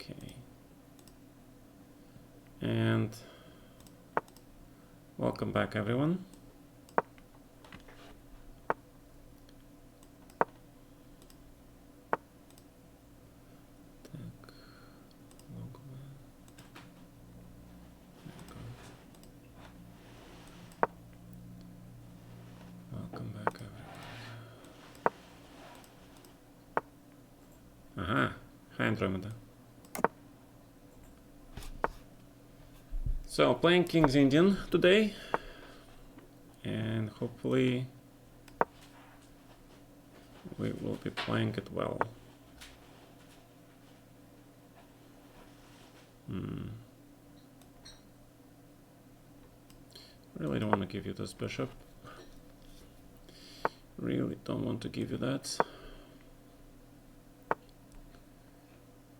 Okay. And welcome back, everyone. Welcome back, everyone. Aha. Hi, Andromeda. So, playing King's Indian today. And hopefully we will be playing it well. Really don't want to give you this bishop. Really don't want to give you that.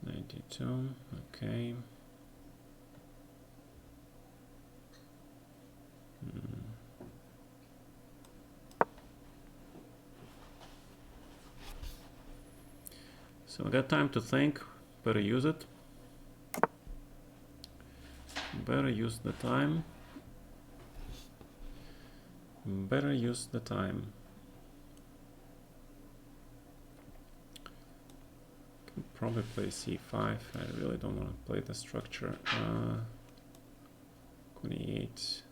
92, okay. So I got time to think, better use it. Better use the time. Better use the time. Can probably play c5. I really don't want to play the structure. 28.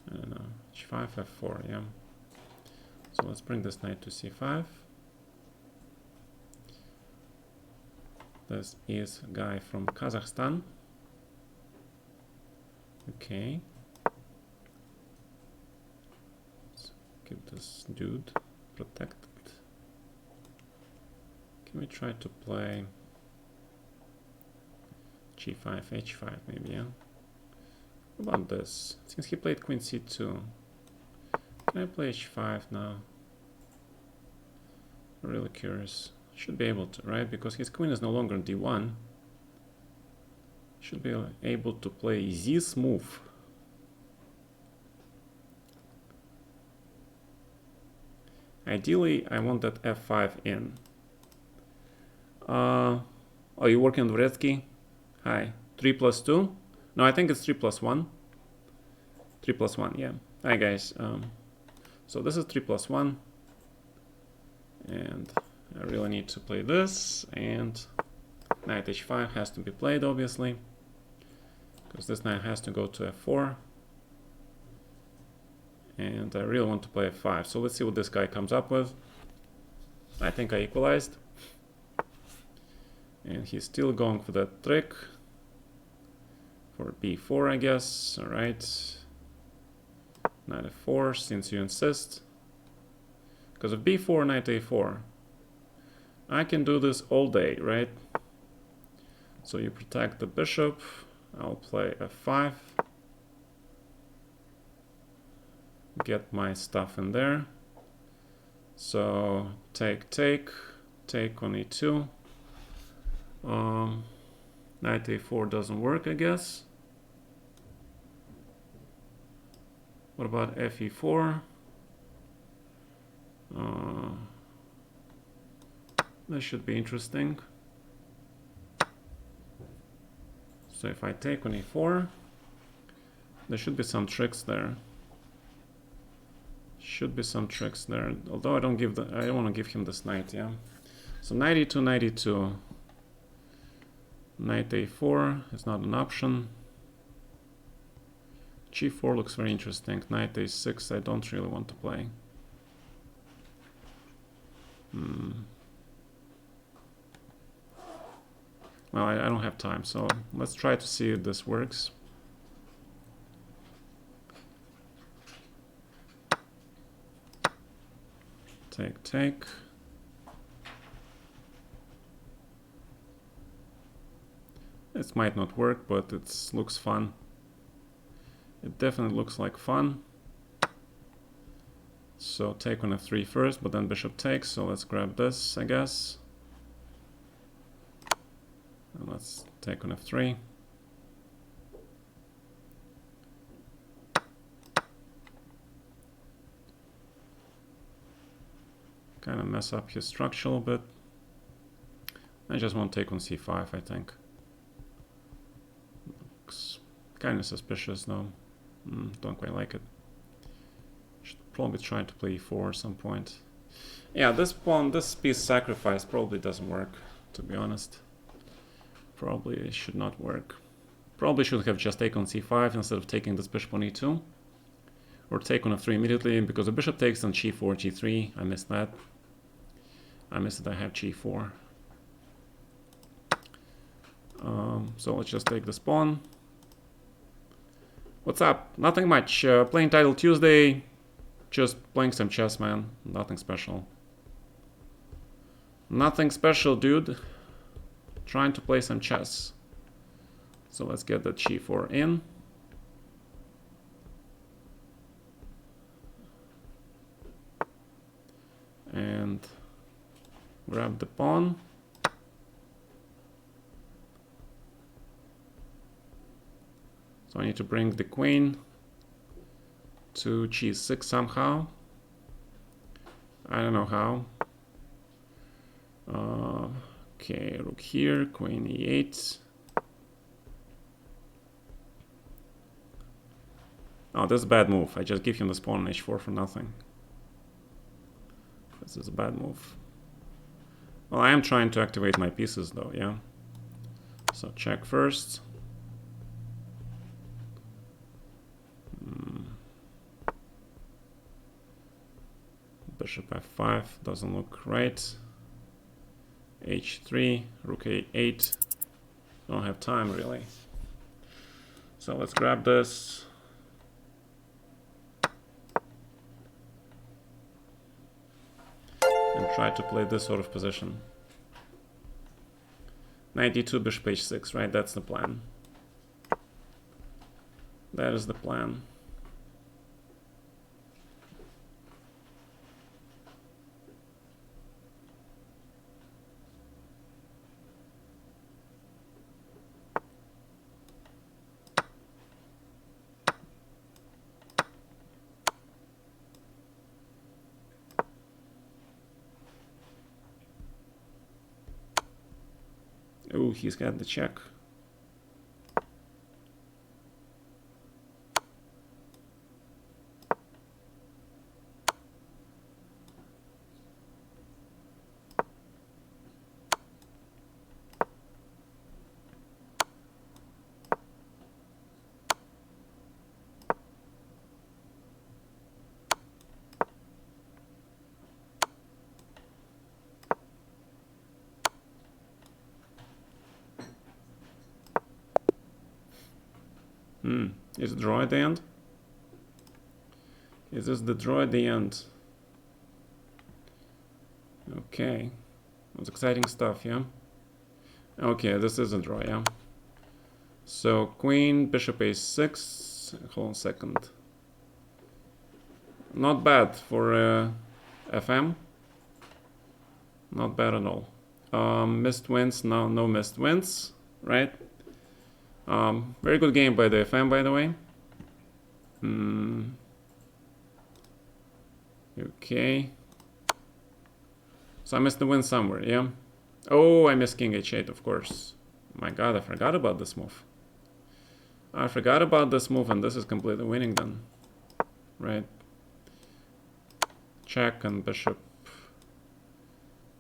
I don't know. h5, f4, yeah. So let's bring this knight to c5. This is a guy from Kazakhstan. Okay. Let's give this dude protected. Can we try to play g5, h5 maybe, yeah? What about this? Since he played queen c2, can I play h5 now? I'm really curious. Should be able to, right? Because his queen is no longer on d1. Should be able to play this move. Ideally, I want that f5 in. Are you working on Dvoretsky? Hi. 3 plus 2? No, I think it's 3 plus 1. 3 plus 1, yeah. Hi, guys. So this is 3 plus 1. And I really need to play this. And knight h5 has to be played, obviously. Because this knight has to go to f4. And I really want to play f5. So let's see what this guy comes up with. I think I equalized. And he's still going for that trick. For b4, I guess. All right. Knight f4, since you insist. Because of b4, knight a4. I can do this all day, right? So you protect the bishop. I'll play f5. Get my stuff in there. So take on e2. Knight a4 doesn't work, I guess. What about fe4? This should be interesting. So if I take on e4, there should be some tricks there. Should be some tricks there. Although I don't want to give him this knight, yeah. So knight e2, knight e2. Knight a4 is not an option. g4 looks very interesting. Knight a6 I don't really want to play. Well, I don't have time, so let's try to see if this works. Take. This might not work, but it looks fun. It definitely looks like fun. So take on f3 first, but then bishop takes. So let's grab this, I guess. And let's take on f3. kind of mess up his structure a little bit. I just won't take on c5, I think. Looks kind of suspicious though. Don't quite like it. Should probably try to play e4 at some point. Yeah, this piece sacrifice probably doesn't work, to be honest. Probably it should not work. Probably should have just taken c5 instead of taking this bishop on e2. Or take on f3 immediately, because the bishop takes on g4, g3. I missed that. I missed that I have g4. So let's just take this pawn. What's up? Nothing much. Playing Title Tuesday. Just playing some chess, man. Nothing special. Nothing special, dude. Trying to play some chess. So let's get the g4 in. And grab the pawn. So I need to bring the queen to g6 somehow. I don't know how. Okay, rook here, queen e8. Oh, this is a bad move. I just give him this pawn on h4 for nothing. This is a bad move. Well, I am trying to activate my pieces though, yeah. So check first. Bishop f5 doesn't look right. h3, rook a8. Don't have time really. So let's grab this. And try to play this sort of position. Knight d2, bishop h6, right? That's the plan. That is the plan. Oh, he's got the check. Is it draw at the end? Is this the draw at the end? Okay. That's exciting stuff, yeah? Okay, this is a draw, yeah? So, queen, bishop a6. Hold on a second. Not bad for FM. Not bad at all. Missed wins, no missed wins, right? Very good game by the FM, by the way. Okay. So I missed the win somewhere, yeah? Oh, I missed king h8, of course. My god, I forgot about this move. I forgot about this move, and this is completely winning then. Right? Check and bishop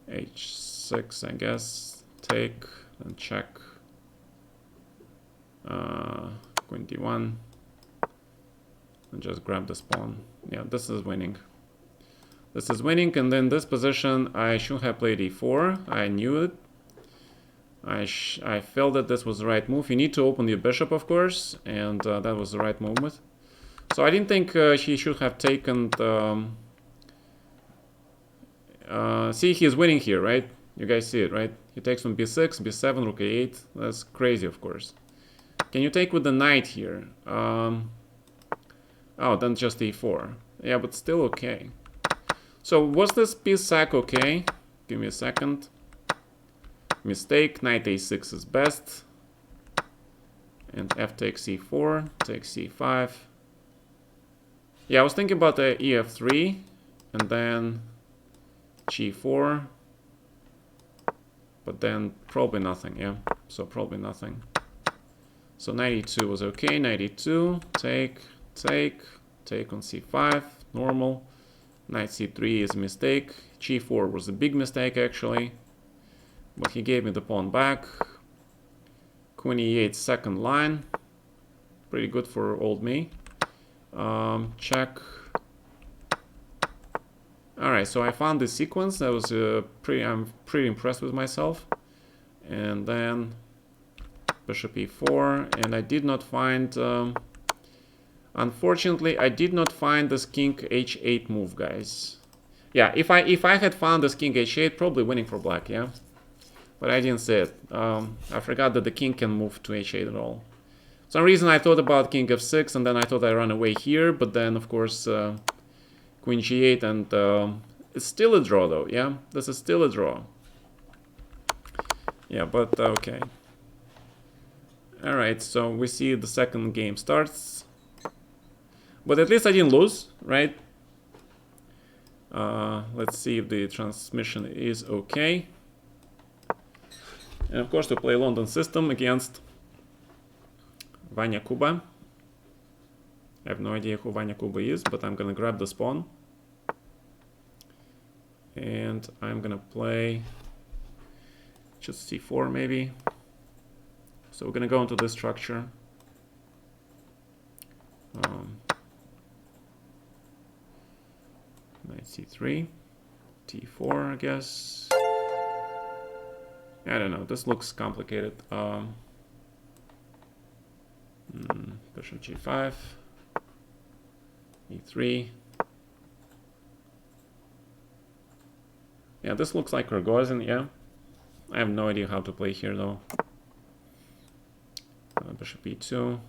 h6, I guess. Take and check. Queen d1. And just grab this pawn. Yeah, this is winning. This is winning, and in this position I should have played e4. I knew it. I felt that this was the right move. You need to open your bishop, of course, and that was the right movement. So I didn't think he should have taken see, he's winning here, right? You guys see it, right? He takes on b6, b7, rook a8. That's crazy, of course. Can you take with the knight here? Oh, then just e4. Yeah, but still okay. So was this piece sack okay? Give me a second. Mistake, knight a6 is best. And f takes c4, takes c5. Yeah, I was thinking about the ef3, and then g4, but then probably nothing, yeah, so probably nothing. So knight e2 was okay, knight e2, take on c5, normal. Knight c3 is a mistake, g4 was a big mistake actually, but he gave me the pawn back. Queen e8, second line, pretty good for old me. Check. Alright, so I found this sequence. That was I'm pretty impressed with myself. And then bishop e4, and I did not find unfortunately I did not find this king h8 move, guys. Yeah, if I had found this king h8, probably winning for black, yeah, but I didn't see it. I forgot that the king can move to h8 at all. For some reason I thought about king f6, and then I thought I run away here, but then of course queen g8, and it's still a draw though, yeah, this is still a draw. Yeah, but okay. Alright, so we see the second game starts. But at least I didn't lose, right? Let's see if the transmission is okay. And of course we play London system against Vanya Kuba. I have no idea who Vanya Kuba is, but I'm gonna grab the pawn. And I'm gonna play just c4 maybe. So we're gonna go into this structure. Knight c3, t4, I guess. I don't know. This looks complicated. Bishop g5, e3. Yeah, this looks like Rogozin. Yeah, I have no idea how to play here though. Bishop e2.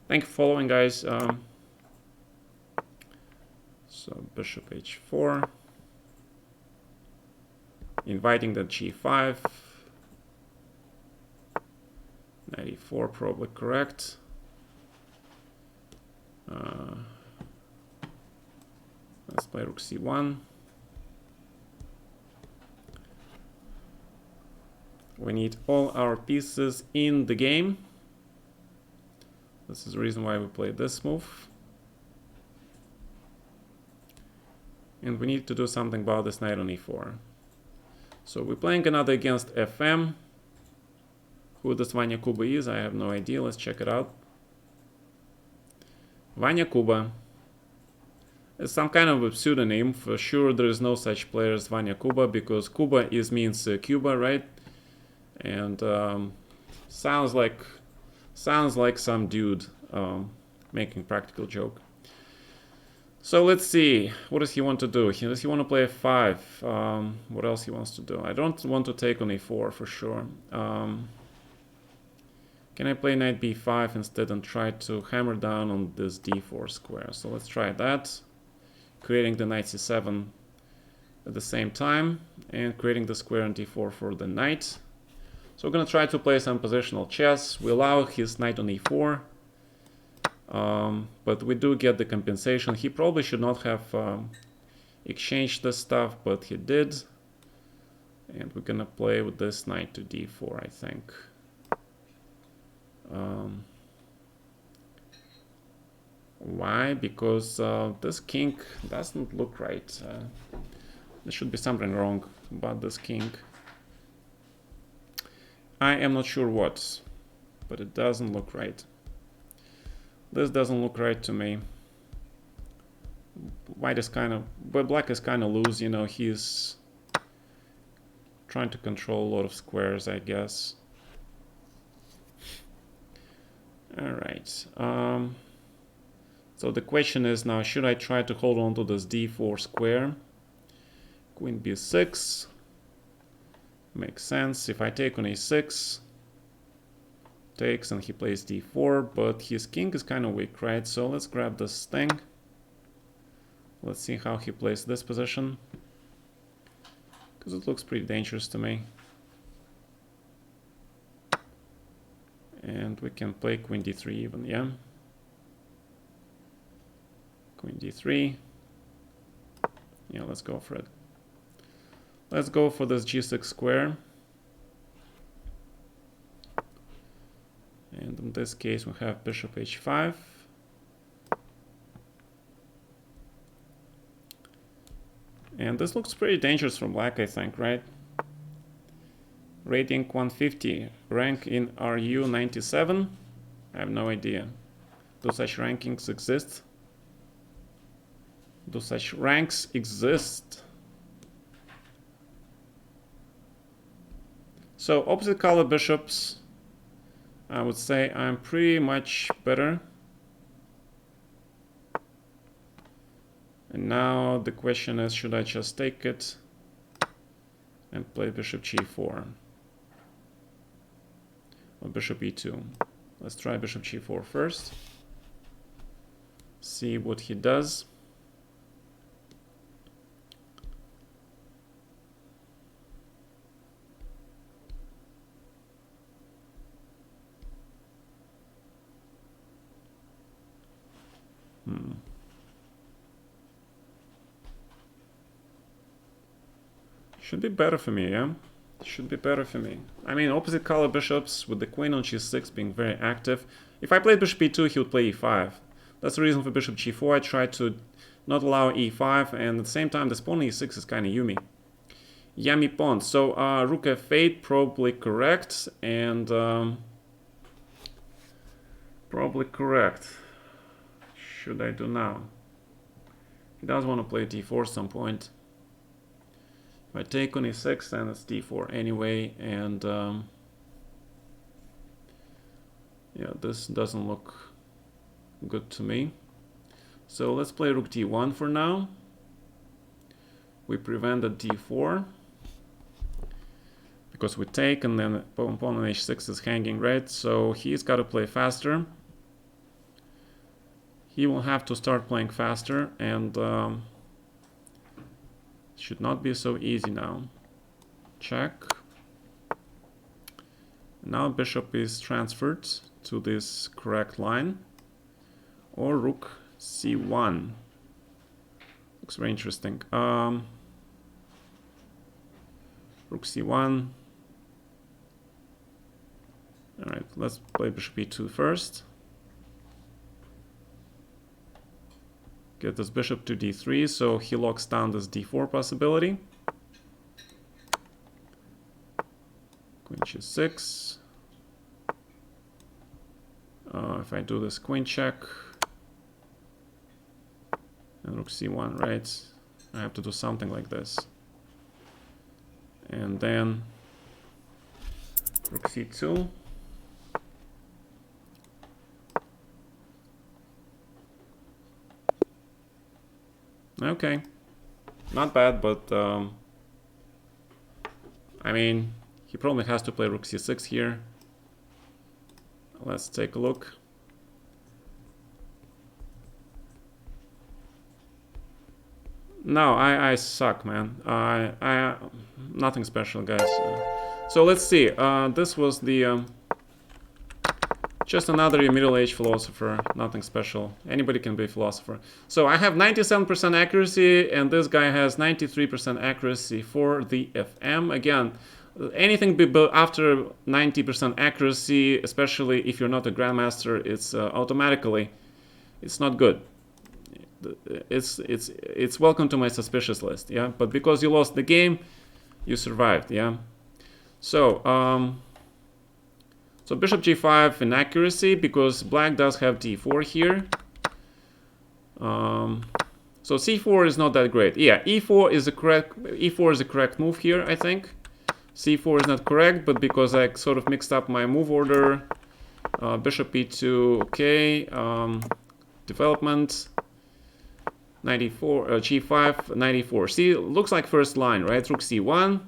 Thank you for following, guys. So bishop h4, inviting the g5, knight e4, probably correct. Let's play rook c1. We need all our pieces in the game. This is the reason why we played this move. And we need to do something about this knight on e4. So we're playing another against FM. Who this Vanya Kuba is, I have no idea. Let's check it out. Vanya Kuba. It's some kind of a pseudonym. For sure there is no such player as Vanya Kuba, because Kuba means Cuba, right? And sounds like some dude making practical joke. So let's see, what does he want to do? Does he want to play f5? What else he wants to do? I don't want to take on e4 for sure. Can I play knight b5 instead and try to hammer down on this d4 square? So let's try that, creating the knight c7 at the same time and creating the square on d4 for the knight. So we're going to try to play some positional chess. We allow his knight on e4, but we do get the compensation. He probably should not have exchanged this stuff, but he did. And we're going to play with this knight to d4, I think. Why? Because this king doesn't look right. There should be something wrong about this king. I am not sure what, but it doesn't look right. This doesn't look right to me. White is but black is kind of loose, you know, he's trying to control a lot of squares, I guess. All right. So the question is now, should I try to hold on to this d4 square? Queen b6. Makes sense. If I take on a6, takes and he plays d4, but his king is kind of weak, right? So let's grab this thing. Let's see how he plays this position, because it looks pretty dangerous to me. And we can play queen d3 even, yeah. Queen d3. Yeah, let's go for it. Let's go for this g6 square. And in this case, we have bishop h5. And this looks pretty dangerous for black, I think, right? Rating 150, rank in RU 97. I have no idea. Do such rankings exist? Do such ranks exist? So opposite color bishops, I would say I'm pretty much better. And now the question is, should I just take it and play bishop g4 or bishop e2? Let's try bishop g4 first. See what he does. Should be better for me, yeah? Should be better for me. I mean, opposite color bishops with the queen on g6 being very active. If I played bishop e2, he would play e5. That's the reason for bishop g4. I tried to not allow e5, and at the same time, this pawn e6 is kind of yummy pawn. So rook f8, probably correct, and probably correct. Should I do now? He does want to play d4 at some point. If I take on e6, then it's d4 anyway, and yeah, this doesn't look good to me. So let's play rook d1 for now. We prevented d4 because we take, and then pawn on h6 is hanging, right? So he's got to play faster. He will have to start playing faster, and should not be so easy now. Check. Now bishop is transferred to this correct line, or rook c1. Looks very interesting. Rook c1. All right, let's play bishop e2 first. Get this bishop to d3, so he locks down this d4 possibility. Queen g6. If I do this queen check and rook c1, right? I have to do something like this. And then rook c2. Okay, not bad, but I mean, he probably has to play rook c6 here. Let's take a look. No, I suck, man. Nothing special, guys. So let's see. This was the just another middle-aged philosopher. Nothing special. Anybody can be a philosopher. So I have 97% accuracy, and this guy has 93% accuracy for the FM. Again, anything after 90% accuracy, especially if you're not a grandmaster, it's automatically, it's not good. It's welcome to my suspicious list, yeah. But because you lost the game, you survived, yeah. So so bishop g5 inaccuracy because black does have d4 here. So c4 is not that great. Yeah, e4 is a correct move here, I think. c4 is not correct, but because I sort of mixed up my move order, bishop e2, okay, development. 94, g5, 94. See, looks like first line, right? Rook c1,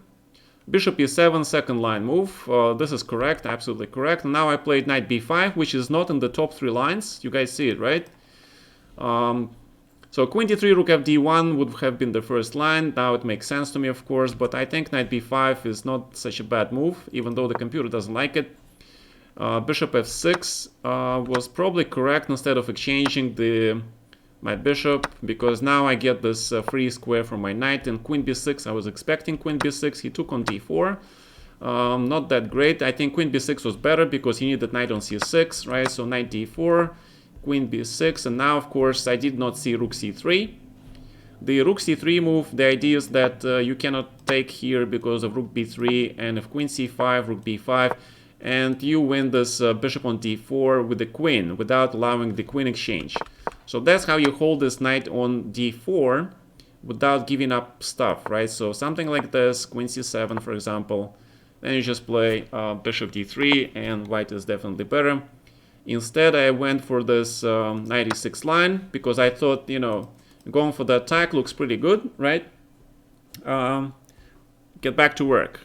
bishop e7, second line move. This is correct, absolutely correct. And now I played knight b5, which is not in the top 3 lines. You guys see it, right? So queen d3, rook fd1 would have been the first line. Now it makes sense to me, of course, but I think knight b5 is not such a bad move, even though the computer doesn't like it. Bishop f6 was probably correct instead of exchanging the my bishop, because now I get this free square from my knight. And queen b6, I was expecting queen b6. He took on d4. Not that great. I think queen b6 was better because he needed knight on c6, right? So knight d4, queen b6, and now, of course, I did not see rook c3. The rook c3 move, the idea is that you cannot take here because of rook b3, and if queen c5, rook b5, and you win this bishop on d4 with the queen without allowing the queen exchange. So that's how you hold this knight on d4 without giving up stuff, right? So something like this, queen c7, for example, then you just play bishop d3, and white is definitely better. Instead, I went for this knight e6 line because I thought, you know, going for the attack looks pretty good, right? Get back to work.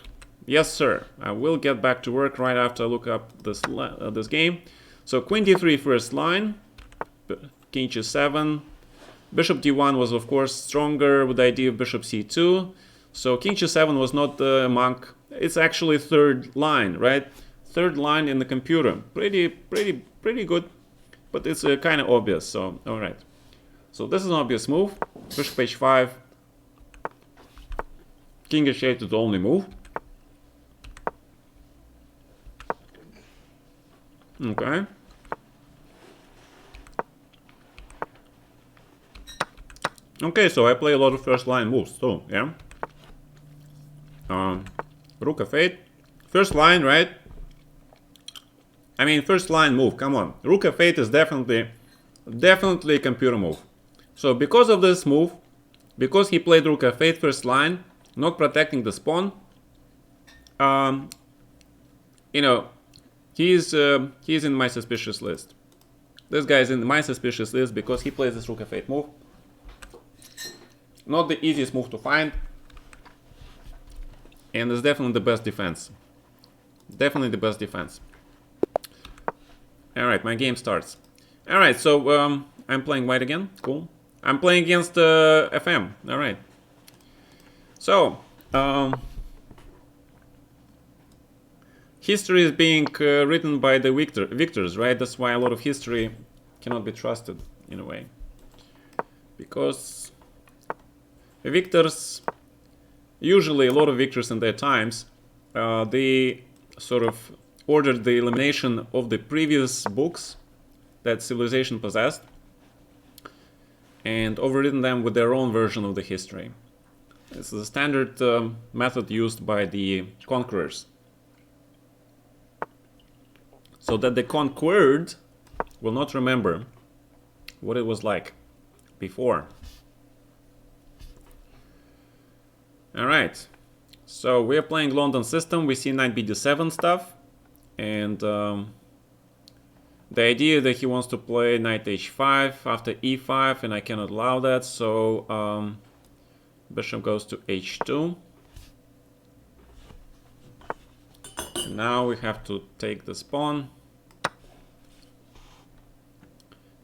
Yes, sir. I will get back to work right after I look up this game. So queen d3 first line, king g7. Bishop d1 was, of course, stronger with the idea of bishop c2. So king g7 was not among... It's actually third line, right? Third line in the computer. Pretty good, but it's kind of obvious. So, all right. So this is an obvious move. Bishop h5. King h8 is the only move. Okay. Okay, so I play a lot of first line moves too, yeah? Rook f8. First line, right? I mean, first line move, come on. Rook f8 is definitely a computer move. So because of this move, because he played rook f8 first line, not protecting the pawn, you know, he's in my suspicious list. This guy is in my suspicious list because he plays this rook f8 move. Not the easiest move to find, and it's definitely the best defense. Definitely the best defense. All right, my game starts. All right, so I'm playing white again. Cool. I'm playing against FM. All right. So history is being written by the victors, right? That's why a lot of history cannot be trusted in a way, because the victors, usually a lot of victors in their times, they sort of ordered the elimination of the previous books that civilization possessed and overwritten them with their own version of the history. It's the standard method used by the conquerors, so that the conquered will not remember what it was like before. All right, so we're playing London system. We see knight bd7 stuff, and the idea that he wants to play knight h5 after e5, and I cannot allow that, so bishop goes to h2. And now we have to take this pawn,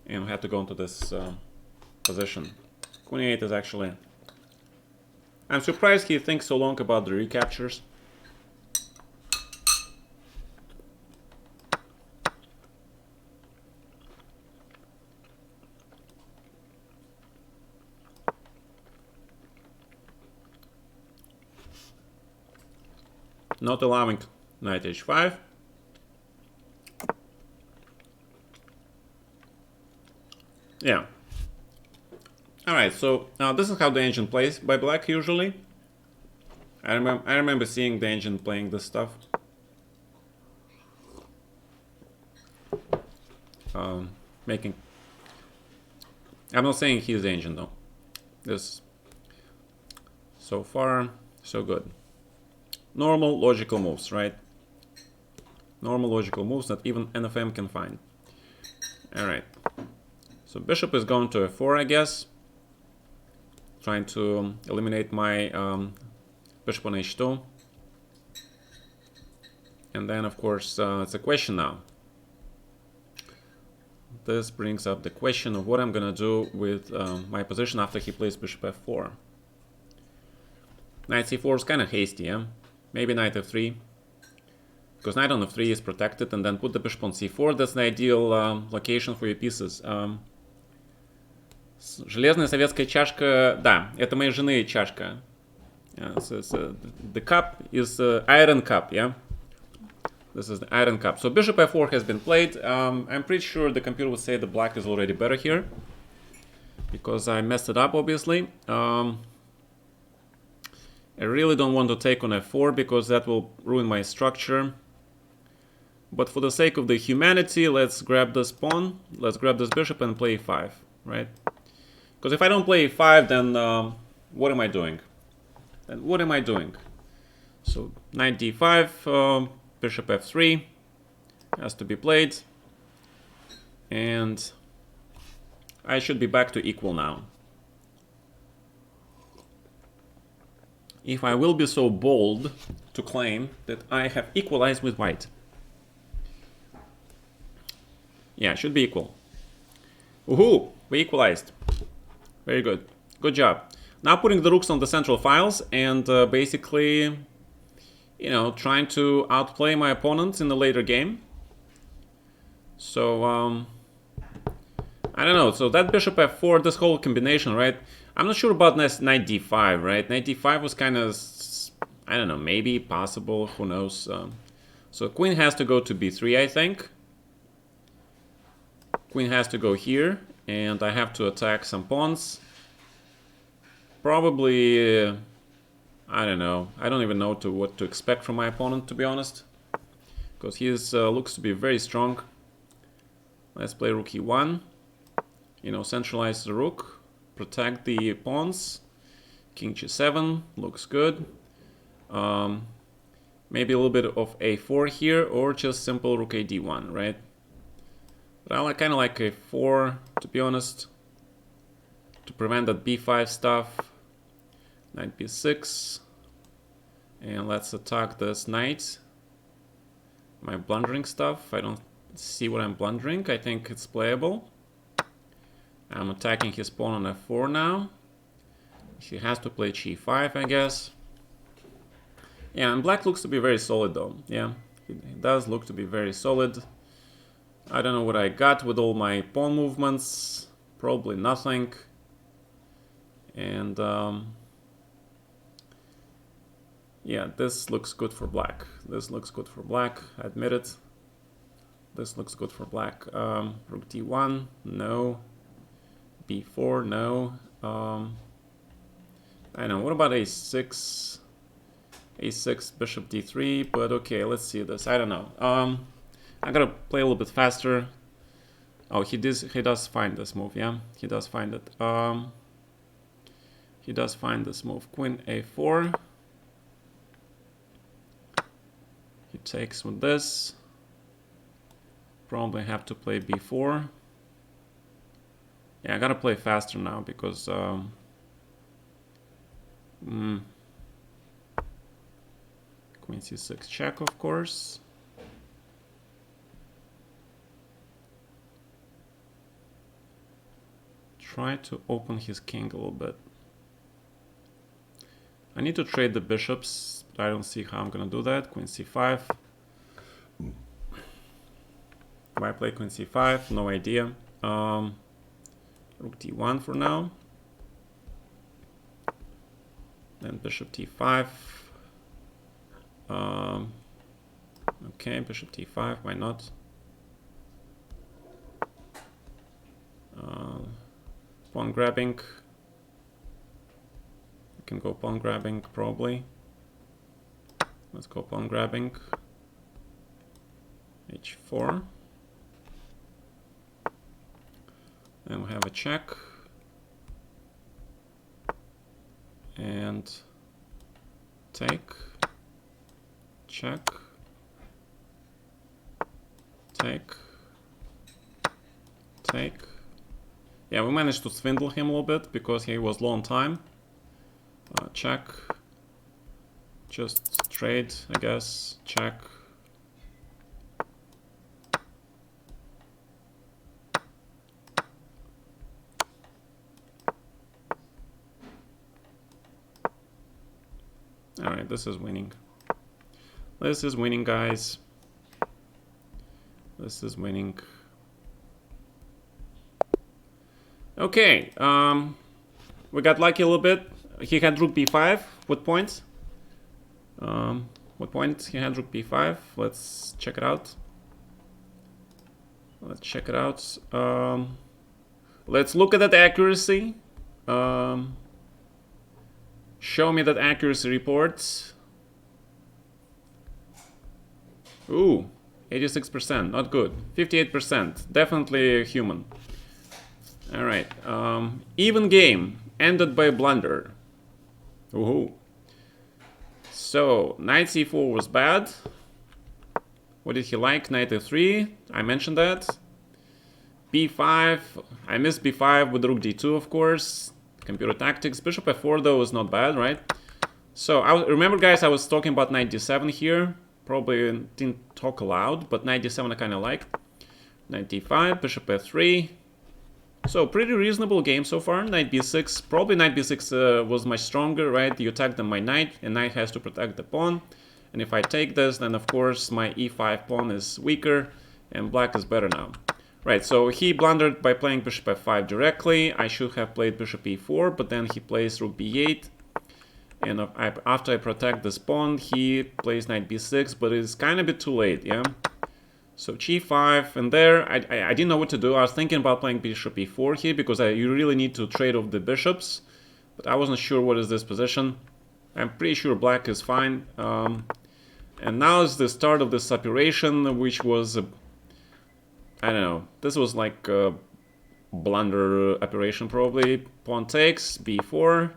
and we have to go into this position. Queen 8 is actually... I'm surprised he thinks so long about the recaptures. Not allowing knight h5. Yeah. Alright, so this is how the engine plays by black usually. I remember seeing the engine playing this stuff. Making... I'm not saying he's the engine though. This... So far, so good. Normal logical moves, right? Normal logical moves that even NFM can find. Alright. So bishop is going to f4, I guess. Trying to eliminate my bishop on h2. And then, of course, it's a question now. This brings up the question of what I'm gonna do with my position after he plays bishop f4. Knight c4 is kind of hasty, yeah? Maybe knight f3. Because knight on f3 is protected, and then put the bishop on c4. That's the ideal location for your pieces. Железная советская чашка, да, это моей жены чашка. The cup is iron cup, yeah? This is the iron cup. So bishop f4 has been played. I'm pretty sure the computer would say the black is already better here, because I messed it up, obviously. I really don't want to take on f4, because that will ruin my structure. But for the sake of the humanity, let's grab this pawn, let's grab this bishop and play e5, right? Because if I don't play e5, then what am I doing? Then what am I doing? So knight d5, bishop f3 has to be played. And I should be back to equal now. If I will be so bold to claim that I have equalized with white. Yeah, it should be equal. Woohoo! We equalized. Very good. Good job. Now putting the rooks on the central files and basically, you know, trying to outplay my opponents in the later game. So, I don't know. So that bishop f4, this whole combination, right? I'm not sure about knight d5, right? Knight d5 was kind of, I don't know, maybe possible. Who knows? So queen has to go to b3, I think. Queen has to go here, and I have to attack some pawns. Probably, I don't know. I don't even know what to expect from my opponent, to be honest, because he looks to be very strong. Let's play rook e1. You know, centralize the rook, protect the pawns. King g7 looks good. Maybe a little bit of a4 here, or just simple rook a d1, right? But I kind of like a4, to be honest, to prevent that b5 stuff. Knight b6. And let's attack this knight. Am I blundering stuff? I don't see what I'm blundering. I think it's playable. I'm attacking his pawn on f4 now. He has to play g5, I guess. Yeah, and black looks to be very solid, though. Yeah, he does look to be very solid. I don't know what I got with all my pawn movements. Probably nothing. And yeah, this looks good for black. This looks good for black, I admit it. This looks good for black. Rook d1, no. b4, no. I know, what about a6? a6, bishop d3, but okay, let's see this. I don't know. I gotta play a little bit faster. Oh, he does find this move, yeah? He does find it. He does find this move. Queen a4. He takes with this. Probably have to play b4. Yeah, I gotta play faster now because queen c6 check, of course. Try to open his king a little bit. I need to trade the bishops, but I don't see how I'm gonna do that. Queen c5. Why play queen c5? No idea. Rook d1 for now. Then bishop t5. Okay, bishop t5, why not? Pawn grabbing. I can go pawn grabbing probably. Let's go pawn grabbing. h4. Then we have a check. And take. Check. Take. Take. Yeah, we managed to swindle him a little bit because he was low on time. Check. Just trade, I guess. Check. Alright, this is winning. This is winning, guys. This is winning. Okay, we got lucky a little bit. He had rook b5. What points? What point he had rook b5? Let's check it out. Let's check it out. Let's look at that accuracy. Show me that accuracy report. Ooh, 86%, not good. 58%, definitely human. All right, even game, ended by blunder. Woohoo. So, knight c4 was bad. What did he like? Knight f3, I mentioned that. b5, I missed b5 with rook d2, of course. Computer tactics. Bishop f4, though, is not bad, right? So, remember, guys, I was talking about knight d7 here. Probably didn't talk aloud, but knight d7 I kind of like. Knight d5, bishop f3. So, pretty reasonable game so far. Knight b6. Probably knight b6 was much stronger, right? You attack my knight, and knight has to protect the pawn. And if I take this, then of course my e5 pawn is weaker, and black is better now. Right, so he blundered by playing bishop f5 directly. I should have played bishop e4, but then he plays rook b8. And after I protect this pawn, he plays knight b6, but it's kind of a bit too late, yeah? So g5, and there, I didn't know what to do. I was thinking about playing bishop e4 here, because you really need to trade off the bishops. But I wasn't sure what is this position. I'm pretty sure black is fine. And now is the start of this operation, which was, I don't know, this was like a blunder operation probably. Pawn takes, b4.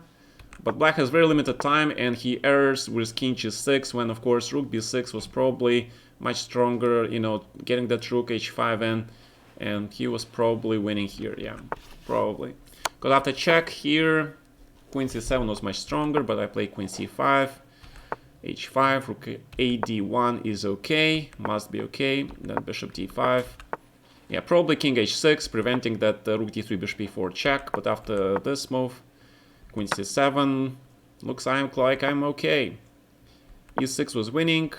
But black has very limited time, and he errs with king g6, when of course rook b6 was probably much stronger, you know, getting that rook h5 in, and he was probably winning here, yeah, probably. Because after check here, queen c7 was much stronger, but I play queen c5, h5, rook a d1 is okay, must be okay, then bishop d5. Yeah, probably king h6, preventing that rook d3, bishop e4 check, but after this move, queen c7, looks like I'm okay. e6 was winning,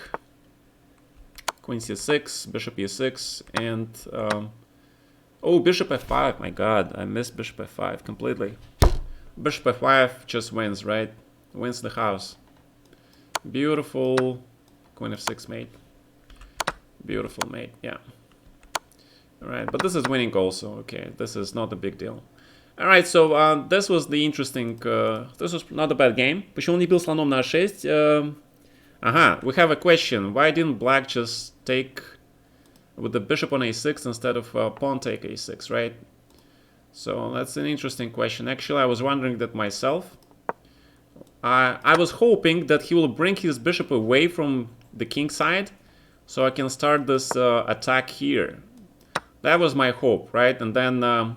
queen c6, bishop e6, and oh, bishop f5, my god, I missed bishop f5 completely. Bishop f5 just wins, right? Wins the house. Beautiful. Queen f6 mate. Beautiful mate, yeah. Alright, but this is winning also, okay, this is not a big deal. Alright, so this was the interesting, this was not a bad game. Почему не бил слоном на a6? Aha, we have a question. Why didn't black just take with the bishop on a6 instead of pawn take a6, right? So that's an interesting question. Actually, I was wondering that myself. I was hoping that he will bring his bishop away from the king side, so I can start this attack here. That was my hope, right? And then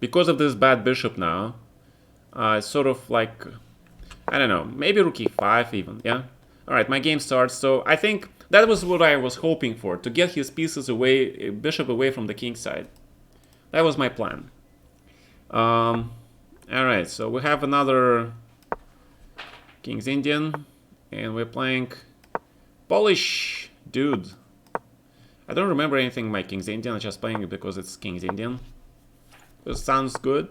because of this bad bishop now, sort of like, I don't know, maybe rook e5 even, yeah? Alright, my game starts, so I think that was what I was hoping for, to get his pieces away, bishop away from the king side. That was my plan. Alright, so we have another King's Indian, and we're playing Polish dude. I don't remember anything in my King's Indian, I'm just playing it because it's King's Indian. It sounds good.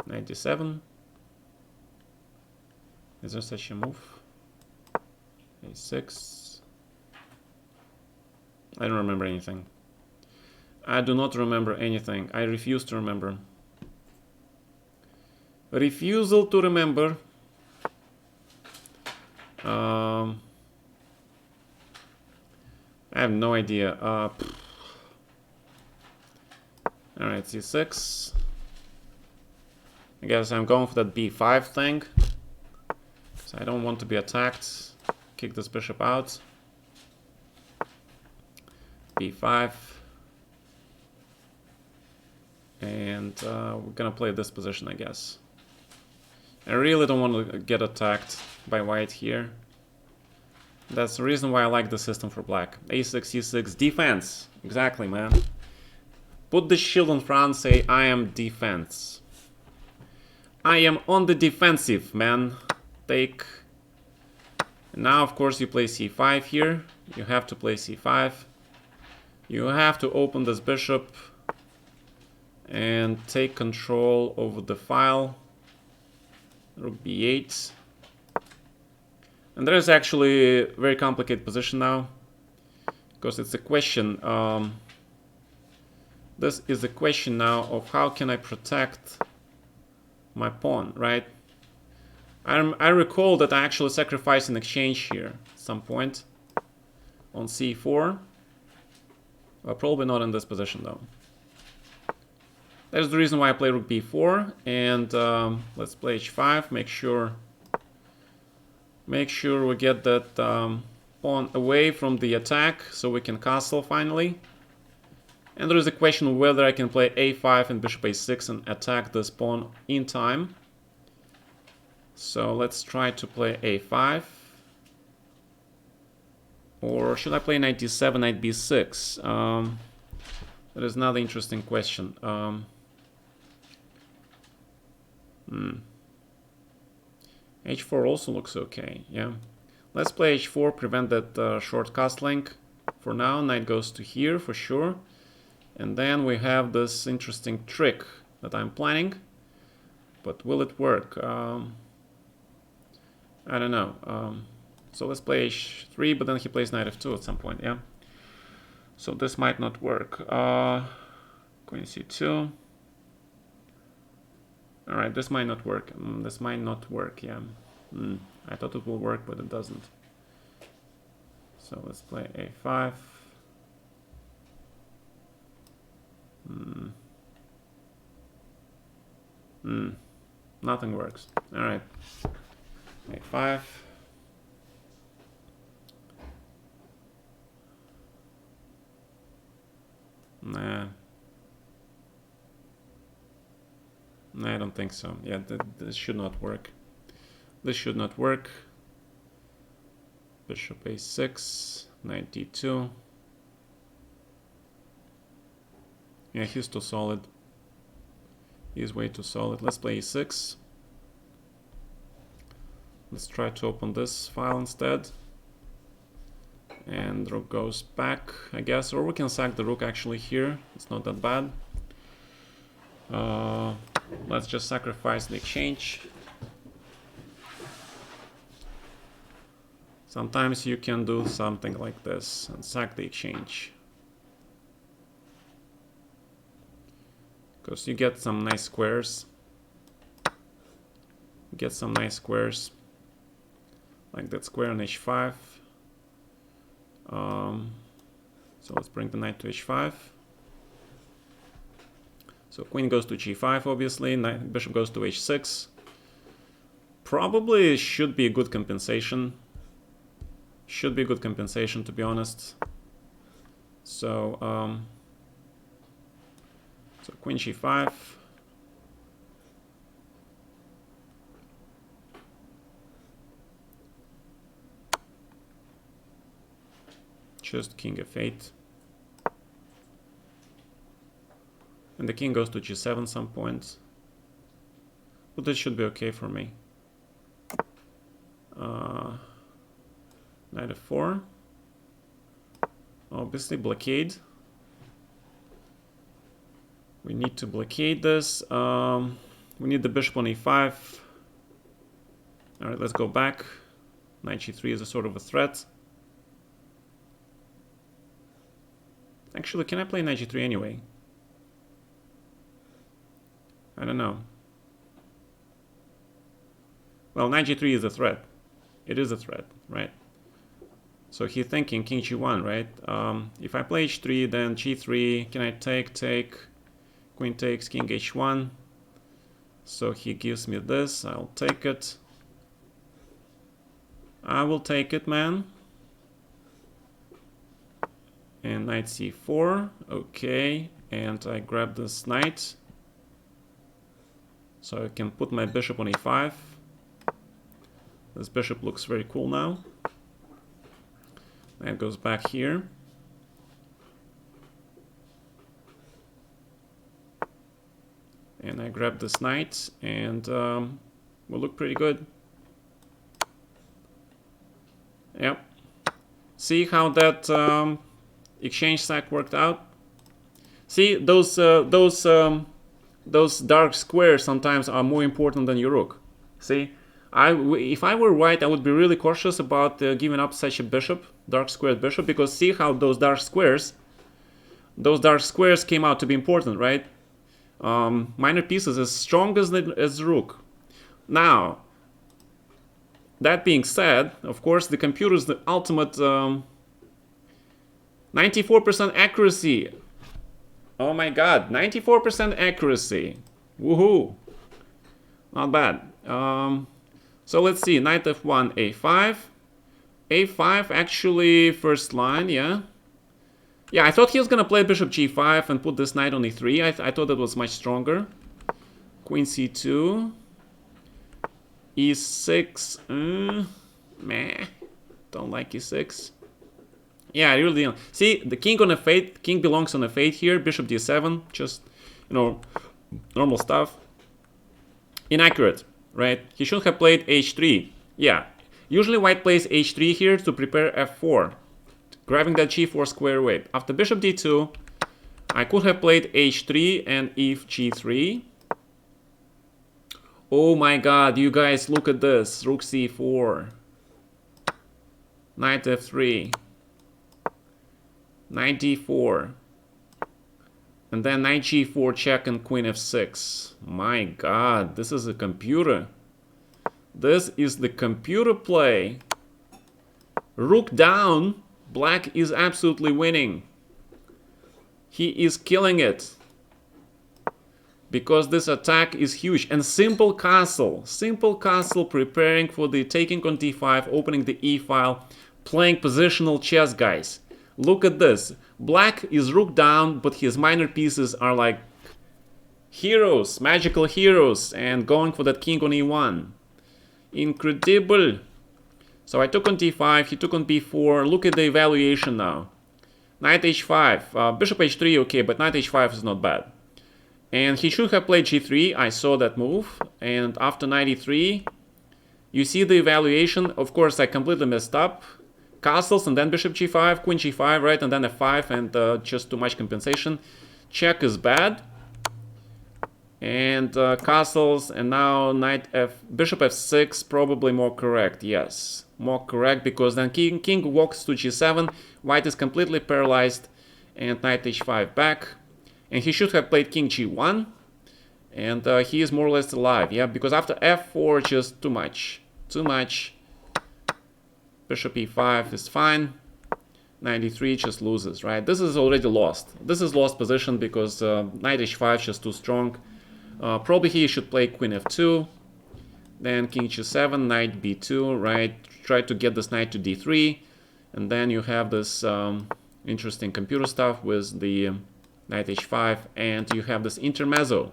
97. Is there such a move? A6. I don't remember anything. I do not remember anything. I refuse to remember. Refusal to remember. I have no idea. Alright, c6. I guess I'm going for that b5 thing. Because I don't want to be attacked. Kick this bishop out. b5. And we're gonna play this position, I guess. I really don't want to get attacked by white here. That's the reason why I like the system for black. a6, e6, defense. Exactly, man. Put the shield in front, say, I am defense. I am on the defensive, man. Take. Now, of course, you play c5 here. You have to play c5. You have to open this bishop and take control over the file. Rook b8. And there is actually a very complicated position now, because it's a question. This is a question now of how can I protect my pawn, right? I recall that I actually sacrificed an exchange here at some point on c4. Well, probably not in this position though. That's the reason why I play rook b4, and let's play h5. Make sure we get that pawn away from the attack so we can castle finally. And there is a question of whether I can play a5 and bishop a6 and attack this pawn in time. So let's try to play a5. Or should I play knight d7, knight b6? That is another interesting question. H4 also looks okay, yeah. Let's play h4, prevent that short castling. For now, knight goes to here for sure. And then we have this interesting trick that I'm planning. But will it work? I don't know. So let's play h3, but then he plays knight f2 at some point, yeah. So this might not work. Queen c2. Alright, this might not work. This might not work, yeah. I thought it will work, but it doesn't. So let's play a5. Nothing works. Alright. a5. Nah. No, I don't think so. Yeah, this should not work. This should not work. Bishop a6, knight d2. Yeah, he's too solid. He's way too solid. Let's play e6. Let's try to open this file instead. And rook goes back, I guess. Or we can sack the rook actually here. It's not that bad. Let's just sacrifice the exchange. Sometimes you can do something like this and sack the exchange. Because you get some nice squares. Get some nice squares. Like that square on h5. So let's bring the knight to h5. So queen goes to g5, obviously. Bishop goes to h6. Probably should be a good compensation. Should be a good compensation, to be honest. So, so queen g5. Just king f8. And the king goes to g7 some point. But this should be okay for me. Knight f4. Obviously blockade. We need to blockade this. We need the bishop on e5. Alright, let's go back. Knight g3 is a sort of a threat. Actually, can I play knight g3 anyway? I don't know. Well, knight g3 is a threat. It is a threat, right? So he's thinking king g1, right? If I play h3, then g3, can I take, queen takes, king h1. So he gives me this, I'll take it. I will take it, man. And knight c4, okay. And I grab this knight. So I can put my bishop on e5. This bishop looks very cool now. Knight goes back here. And I grab this knight, and will look pretty good. Yep. See how that exchange sack worked out? See, those dark squares sometimes are more important than your rook. See, if I were white, I would be really cautious about giving up such a bishop, dark squared bishop, because see how those dark squares came out to be important, right? Minor pieces as strong as the rook. Now, that being said, of course, the computer is the ultimate 94% accuracy. Oh my god, 94% accuracy. Woohoo! Not bad. So let's see, knight f1, a5. a5 actually first line, yeah. Yeah, I thought he was gonna play bishop g5 and put this knight on e3. I thought that was much stronger. Queen c2. e6. Meh. Don't like e6. Yeah, I really don't. See, the king on f8. King belongs on f8 here. Bishop d7. Just, you know, normal stuff. Inaccurate, right? He should have played h3. Yeah. Usually white plays h3 here to prepare f4. Grabbing that g4 square away. After bishop d2, I could have played h3 and if g3. Oh my god, you guys, look at this. Rook c4. Knight f3. Knight d4. And then knight g4 check and queen f6. My god, this is a computer. This is the computer play. Rook down. Black is absolutely winning. He is killing it. Because this attack is huge. And simple castle. Simple castle preparing for the taking on d5, opening the e file, playing positional chess, guys. Look at this. Black is rook down, but his minor pieces are like heroes, magical heroes, and going for that king on e1. Incredible. So I took on d5, he took on b4. Look at the evaluation now. Knight h5, bishop h3, okay, but knight h5 is not bad. And he should have played g3, I saw that move. And after knight e3, you see the evaluation. Of course, I completely messed up. Castles and then bishop g5, queen g5, right? And then f5 and just too much compensation. Check is bad. And castles and now bishop f6, probably more correct, yes. More correct because then king walks to g7, white is completely paralyzed, and knight h5 back. And he should have played king g1, and he is more or less alive, yeah, because after f4, just too much. Too much. Bishop e5 is fine. Knight e3 just loses, right? This is already lost. This is lost position because knight h5 just too strong. Probably he should play queen f2. Then king g7, knight b2, right? Try to get this knight to d3. And then you have this interesting computer stuff with the knight h5. And you have this intermezzo.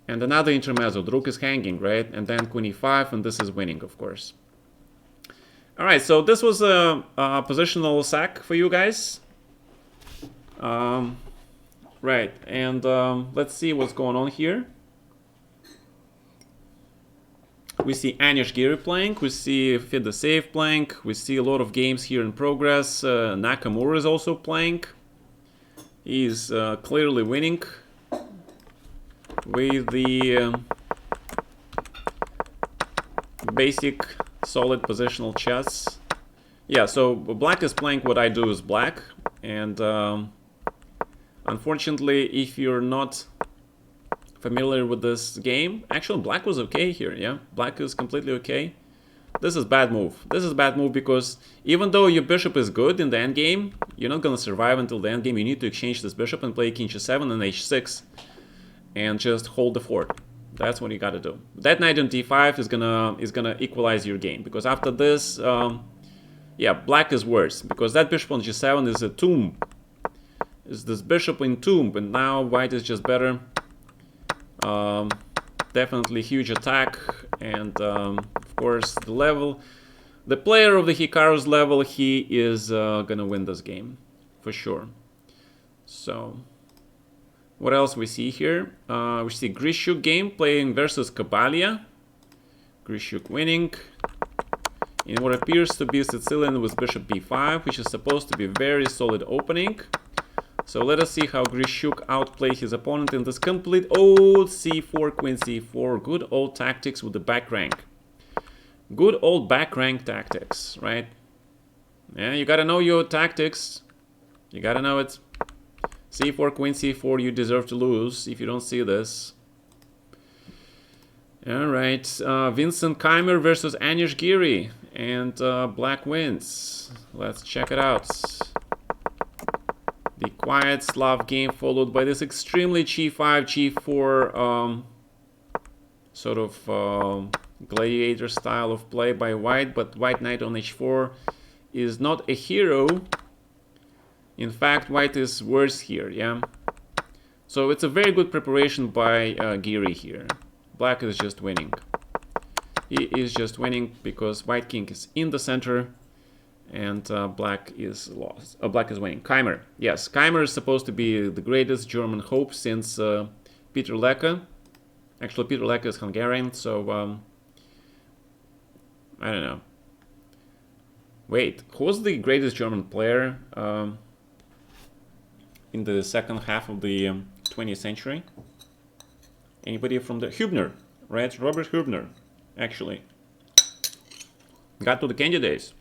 And another intermezzo. The rook is hanging, right? And then queen e5, and this is winning, of course. All right, so this was a positional sack for you guys. Right, and let's see what's going on here. We see Anish Giri playing, we see Fit the Safe playing, we see a lot of games here in progress. Nakamura is also playing. He's clearly winning with the basic solid positional chess. Yeah, so black is playing what I do is black, and unfortunately, if you're not familiar with this game, actually black was okay here, yeah? Black is completely okay. This is bad move. This is bad move because even though your bishop is good in the endgame, you're not gonna survive until the endgame. You need to exchange this bishop and play king g7 and h6 and just hold the fort. That's what you gotta do. That knight on d5 is gonna equalize your game because after this, yeah, black is worse because that bishop on g7 is a tomb. Is this bishop in tomb, and now white is just better. Definitely huge attack, and of course the player of the Hikaru's level, he is gonna win this game for sure. So what else we see here? We see Grishuk game playing versus Kabalia. Grishuk winning. in what appears to be Sicilian with bishop b5, which is supposed to be very solid opening. So let us see how Grishuk outplay his opponent in this complete old c4, queen c4. Good old tactics with the back rank. Good old back rank tactics, right? Yeah, you gotta know your tactics. You gotta know it. c4, queen c4, you deserve to lose if you don't see this. Alright, Vincent Keimer versus Anish Giri. And black wins. Let's check it out. The quiet Slav game followed by this extremely g5, g4 sort of gladiator style of play by white, but white knight on h4 is not a hero. In fact, white is worse here, yeah? So it's a very good preparation by Giri here. Black is just winning. He is just winning because white king is in the center and black is lost. Black is winning. Keimer. Yes, Keimer is supposed to be the greatest German hope since Peter Lecke. Actually, Peter Lecke is Hungarian, so I don't know. Wait, who's the greatest German player in the second half of the 20th century? Anybody from the... Hübner, right? Robert Hübner, actually. Got to the candidates.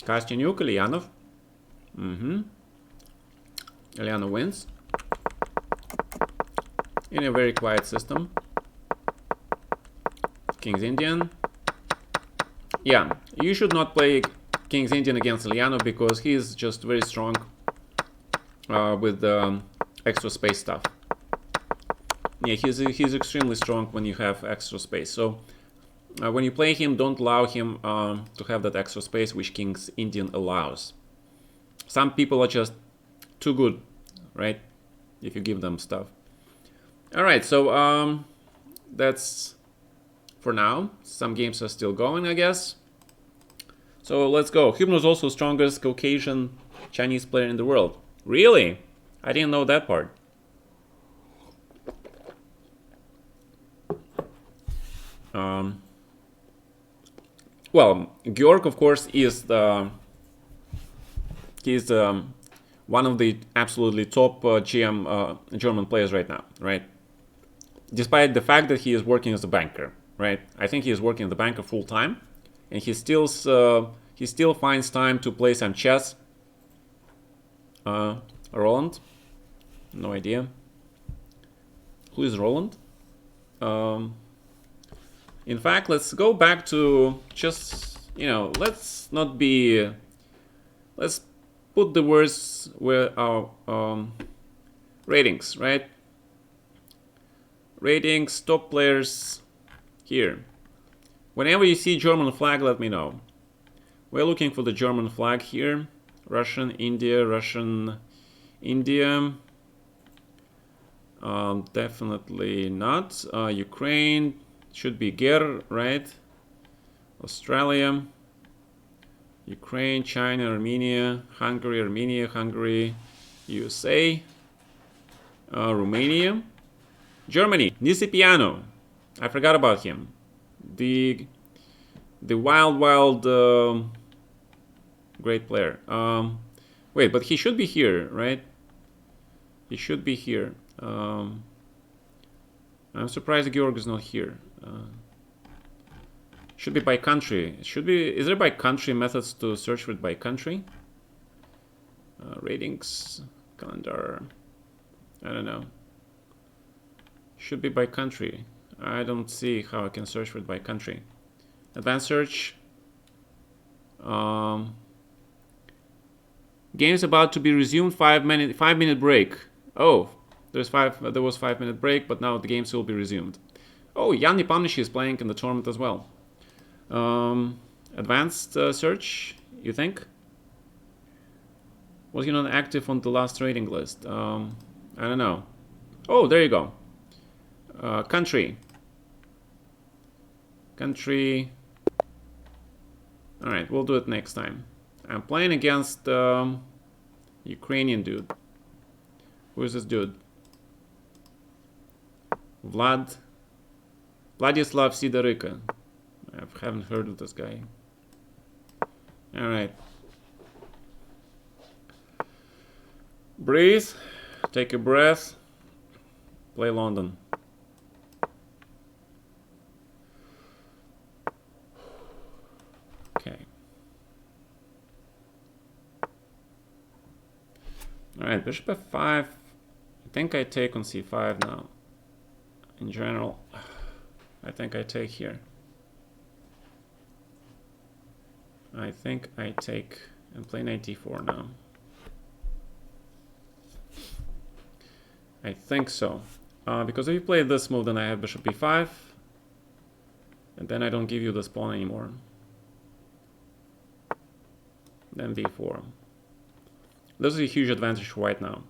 Kostyanyuk, Ilyanov. Ilyanov wins. In a very quiet system. King's Indian. Yeah, you should not play King's Indian against Ilyanov because he is just very strong with the extra space stuff. Yeah, he's extremely strong when you have extra space. So when you play him, don't allow him to have that extra space which King's Indian allows. Some people are just too good, right? If you give them stuff. All right, so that's for now. Some games are still going, I guess. So let's go. Hübner is also the strongest Caucasian Chinese player in the world. Really? I didn't know that part. Well, Georg, of course, is he's one of the absolutely top GM German players right now, right? Despite the fact that he is working as a banker, right? I think he is working as a banker full time, and he still finds time to play some chess. Roland? No idea. Who is Roland? In fact, let's go back to just, you know, let's put the words where our ratings, right? Ratings, top players here. Whenever you see German flag, let me know. We're looking for the German flag here. Russian, India, Russian, India. Definitely not. Ukraine should be Ger, right? Australia, Ukraine, China, Armenia, Hungary, USA, Romania, Germany. Nisipiano. I forgot about him. The wild great player. Wait, but he should be here, right? He should be here. I'm surprised Georg is not here. Should be by country. Should be. Is there by country methods to search for it by country? Ratings, calendar. I don't know. Should be by country. I don't see how I can search for it by country. Advanced search. Game's about to be resumed. 5 minute break. Oh, there was 5-minute break, but now the games will be resumed. Oh, Jan Nepomniachtchi is playing in the tournament as well. Advanced search, you think? Was he not active on the last rating list? I don't know. Oh, there you go. Country. Country. Alright, we'll do it next time. I'm playing against Ukrainian dude. Who is this dude? Vlad. Vladislav Sidorika. I haven't heard of this guy. All right. Breathe. Take a breath. Play London. Okay. All right, bishop f5. I think I take on c5 now. In general, I think I take here. I think I take and play knight d4 now. I think so. Because if you play this move, then I have bishop b5. And then I don't give you this pawn anymore. Then b4. This is a huge advantage for white now.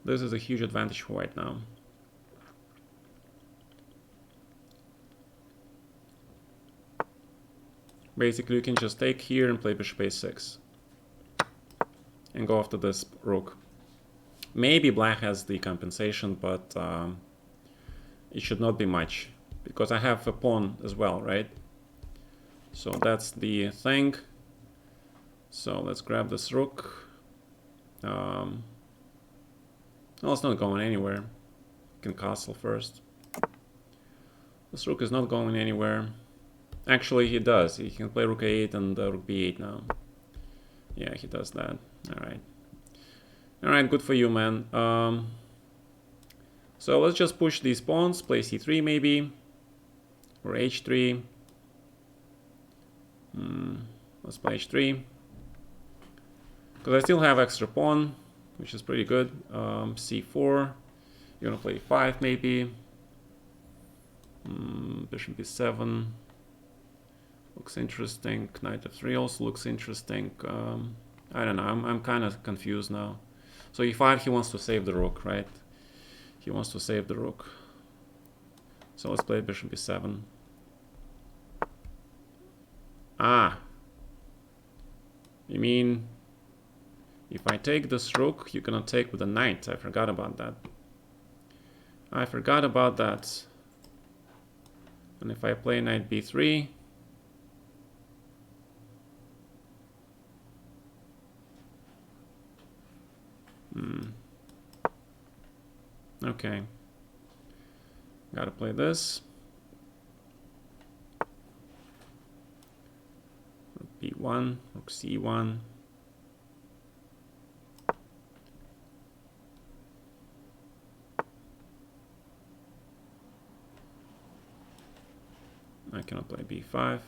This is a huge advantage for white now. Basically, you can just take here and play bishop a6. And go after this rook. Maybe black has the compensation, but it should not be much. Because I have a pawn as well, right? So that's the thing. So let's grab this rook. Well, it's not going anywhere. You can castle first. This rook is not going anywhere. Actually, he does. He can play rook a8 and rook b8 now. Yeah, he does that. Alright. Alright, good for you, man. So let's just push these pawns. Play c3 maybe. Or h3. Let's play h3. Because I still have extra pawn, which is pretty good. c4. You're gonna play 5 maybe. Bishop b7. Looks interesting. Knight f3 also looks interesting. I don't know. I'm kind of confused now. So e5, he wants to save the rook, right? He wants to save the rook. So let's play bishop b7. Ah. You mean if I take this rook, you're gonna take with a knight. I forgot about that. I forgot about that. And if I play knight b3, okay. Gotta play this. Rook b1, rook c1. I cannot play b5,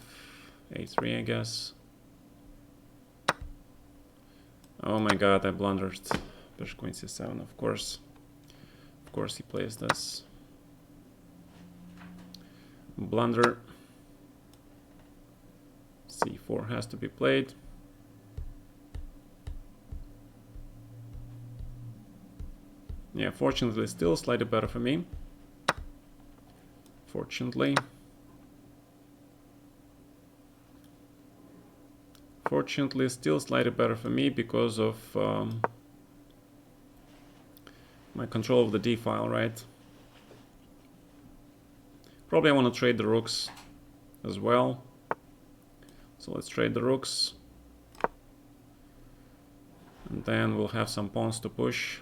a3 I guess. Oh my god, I blundered. Bishop queen c7, of course. Of course he plays this. Blunder. c4 has to be played. Yeah, fortunately still slightly better for me. Fortunately. Fortunately still slightly better for me because of my control of the d file, right? Probably I want to trade the rooks as well. So let's trade the rooks. And then we'll have some pawns to push.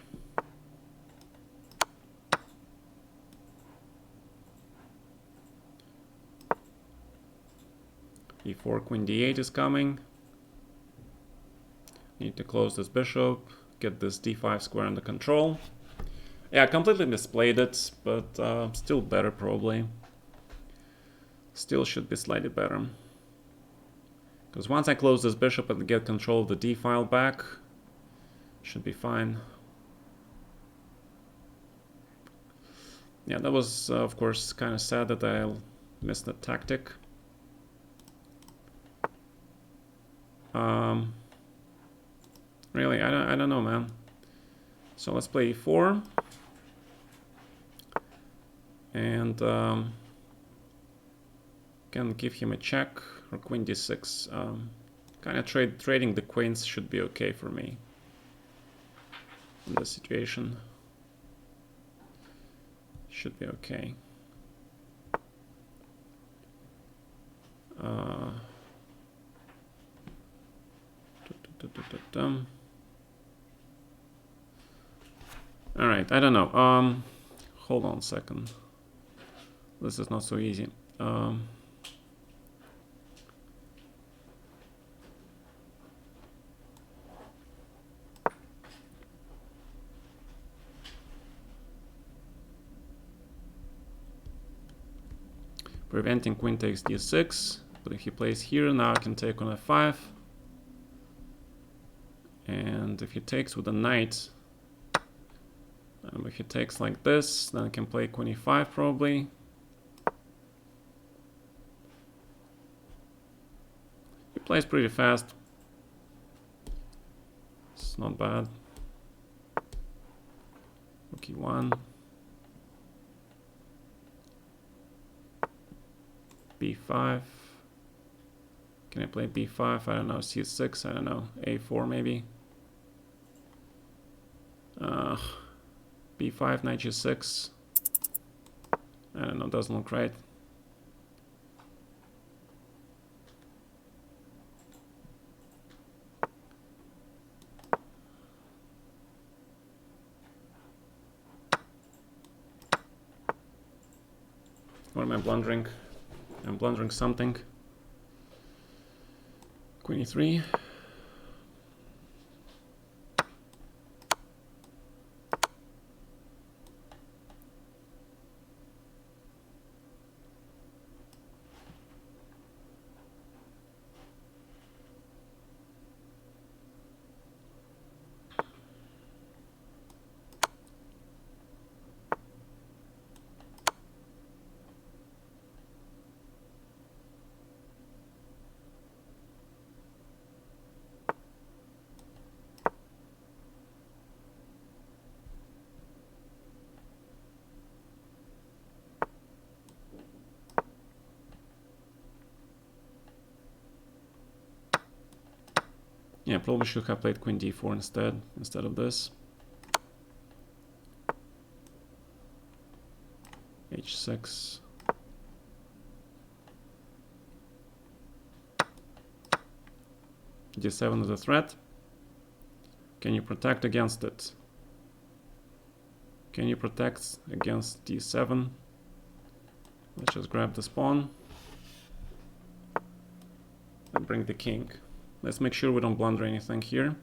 e4, queen d8 is coming. Need to close this bishop, get this d5 square under control. Yeah, I completely misplayed it, but still better probably. Still should be slightly better. Because once I close this bishop and get control of the d file back, should be fine. Yeah, that was of course kind of sad that I missed the tactic. Really, I don't know, man. So let's play e4. And can give him a check, or queen d6. Kind of trading the queens should be okay for me in this situation. should be okay. All right, I don't know. Hold on a second. This is not so easy. Preventing queen takes d6, but if he plays here, now I can take on f5. And if he takes with a knight, and if he takes like this, then I can play queen e5 probably. He plays pretty fast. It's not bad. Rook e1. b5. Can I play b5? I don't know. c6? I don't know. a4 maybe. b5, knight g6. I don't know. Doesn't look right. What am I blundering? I'm blundering something. Queen e3. Yeah, probably should have played queen d4 instead of this. h6. d7 is a threat. Can you protect against it? Can you protect against d7? Let's just grab the pawn and bring the king. Let's make sure we don't blunder anything here.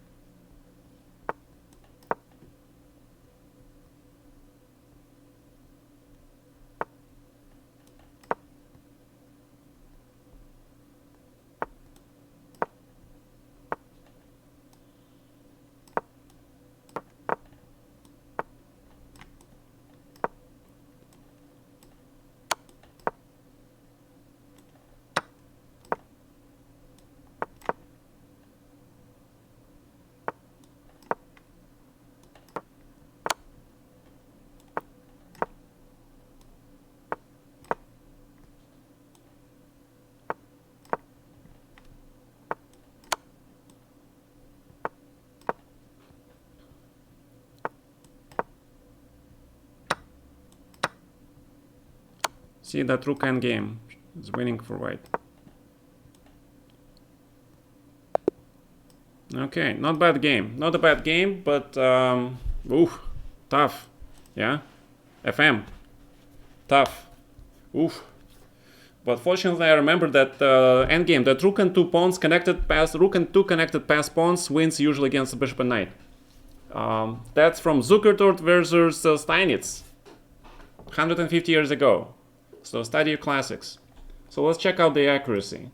See, that rook endgame is winning for white. Okay, not bad game. Not a bad game, but oof, tough. Yeah, FM, tough. Oof. But fortunately, I remember that endgame, that rook and two pawns connected past rook and two connected past pawns wins usually against the bishop and knight. That's from Zukertort versus Steinitz, 150 years ago. So study your classics. So let's check out the accuracy.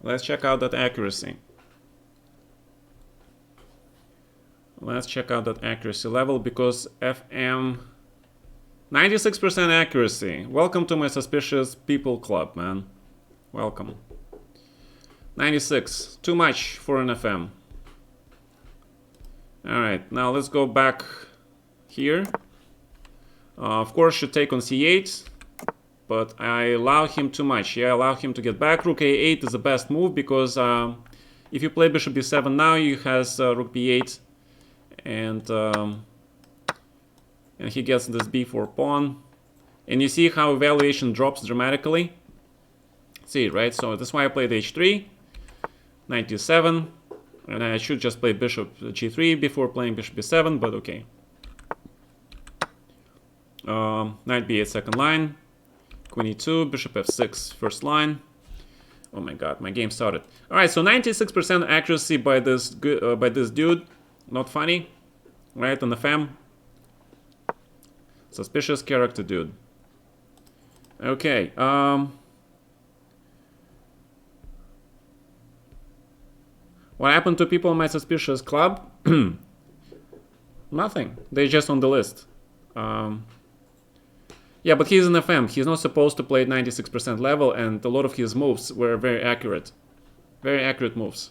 Let's check out that accuracy. Let's check out that accuracy level because FM 96% accuracy. Welcome to my suspicious people club, man. Welcome. 96. Too much for an FM. Alright, now let's go back here. Of course, should take on c8, but I allow him too much. Yeah, I allow him to get back. Rook a8 is the best move because if you play bishop b7 now, he has rook b8, and And he gets this b4 pawn. And you see how evaluation drops dramatically? See, right? So that's why I played h3, knight d7. And I should just play bishop g3 before playing bishop b7, but okay. Knight b8 second line, queen e2, bishop f6 first line. Oh my god, my game started. All right, so 96% accuracy by this dude. Not funny, right? On the fam. Suspicious character dude. Okay. What happened to people in my suspicious club? Nothing. They're just on the list. Yeah, but he's an FM. He's not supposed to play at 96% level, and a lot of his moves were very accurate. Very accurate moves.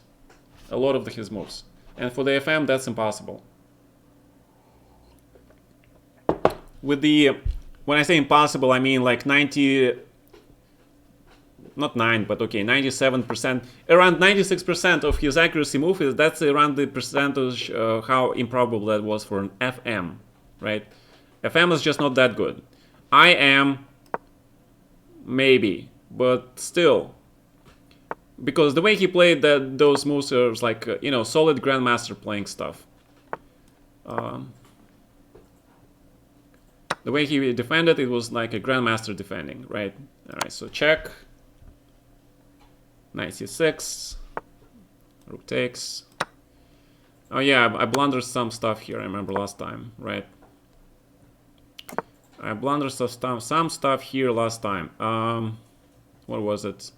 A lot of his moves. And for the FM, that's impossible. With the... When I say impossible, I mean like 90... Not 9, but okay, 97%. Around 96% of his accuracy move, that's around the percentage how improbable that was for an FM, right? FM is just not that good. I am, maybe, but still. Because the way he played those moves was like, you know, solid grandmaster playing stuff. The way he defended, it was like a grandmaster defending, right? Alright, so check. Knight c6. Rook takes. Oh yeah, I blundered some stuff here, I remember last time, right? I blundered some stuff here last time. What was it?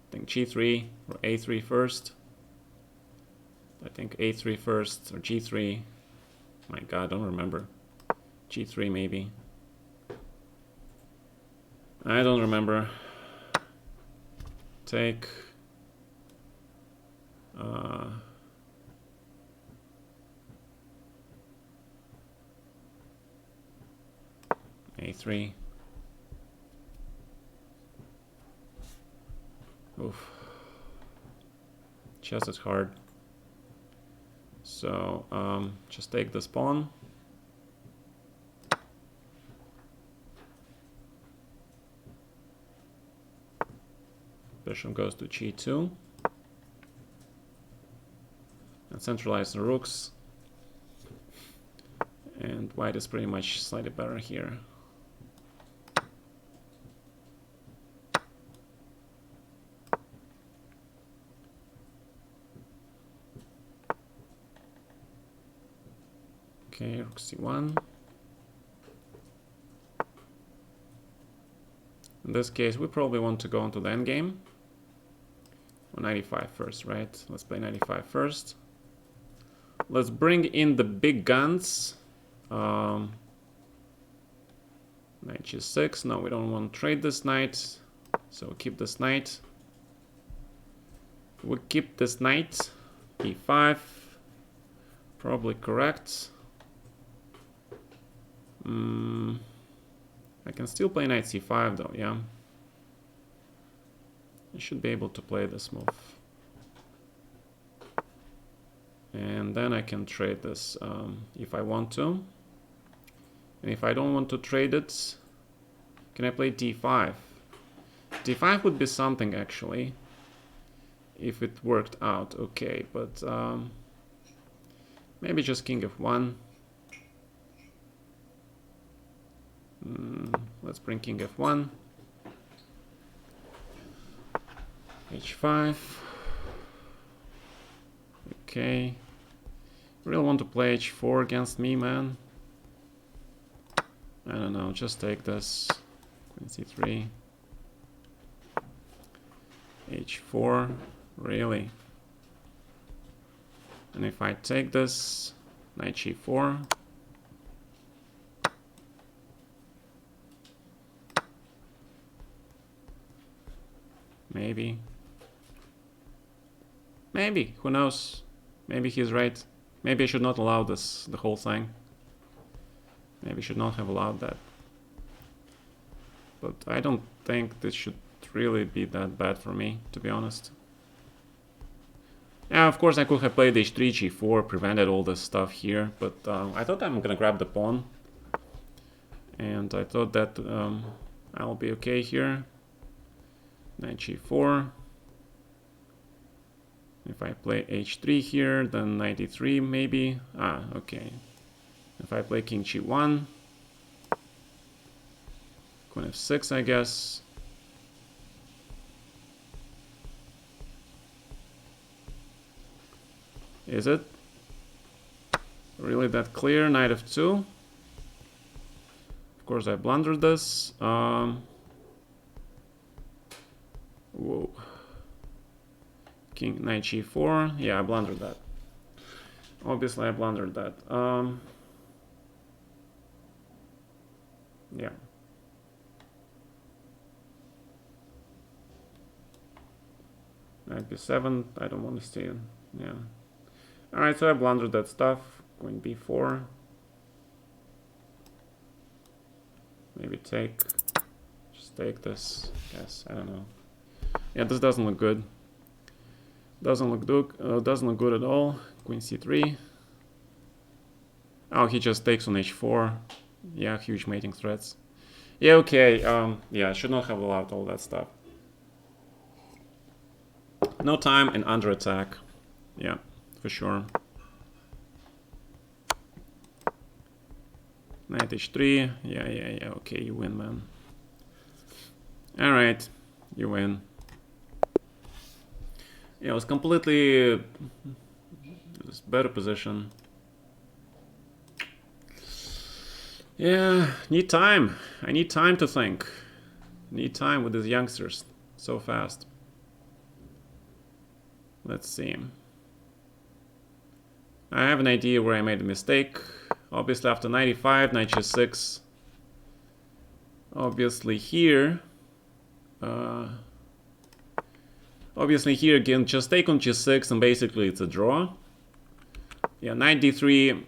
I think g3 or a3 first. I think a3 first or g3. My god, I don't remember. g3 maybe. I don't remember. Take. A3. Oof. Chess is hard. So, just take this pawn. Bishop goes to g2. And centralize the rooks. And white is pretty much slightly better here. Okay, rook c1. In this case, we probably want to go into the endgame. Or 95 first, right? Let's play 95 first. Let's bring in the big guns. Knight g6. No, we don't want to trade this knight. So keep this knight. We'll keep this knight. e5. Probably correct. I can still play knight c5 though, yeah. I should be able to play this move. And then I can trade this if I want to. And if I don't want to trade it, can I play d5? d5 would be something actually, if it worked out okay, but maybe just king f1. Let's bring king f1. h5. Okay. Really want to play h4 against me, man. I don't know, just take this. Queen c3. h4. Really? And if I take this, knight g4. Maybe. Maybe, who knows? Maybe he's right. Maybe I should not allow this, the whole thing. Maybe I should not have allowed that. But I don't think this should really be that bad for me, to be honest. Yeah, of course I could have played h3, g4, prevented all this stuff here, but I thought I'm gonna grab the pawn. And I thought that I'll be okay here. Knight g4. If I play h3 here, then knight e3 maybe. Ah, okay. If I play king g1, queen f6, I guess. Is it really that clear? Knight f2. Of course, I blundered this. Whoa. King, knight g4. Yeah, I blundered that. Obviously, I blundered that. Yeah. Knight b7. I don't want to stay in. Yeah. Alright, so I blundered that stuff. Queen b4. Maybe take. Just take this. Yes, I don't know. Yeah, this doesn't look good. Doesn't look good at all. Queen c3. Oh, he just takes on h4. Yeah, huge mating threats. Yeah, okay. Yeah, I should not have allowed all that stuff. No time and under attack. Yeah, for sure. Knight h3. Yeah. Okay, you win, man. All right, you win. Yeah, it was completely better position. Yeah, need time. I need time to think. Need time with these youngsters so fast. Let's see. I have an idea where I made a mistake. Obviously after 95, knight g6. Obviously here again, just take on g6 and basically it's a draw. Yeah, knight d3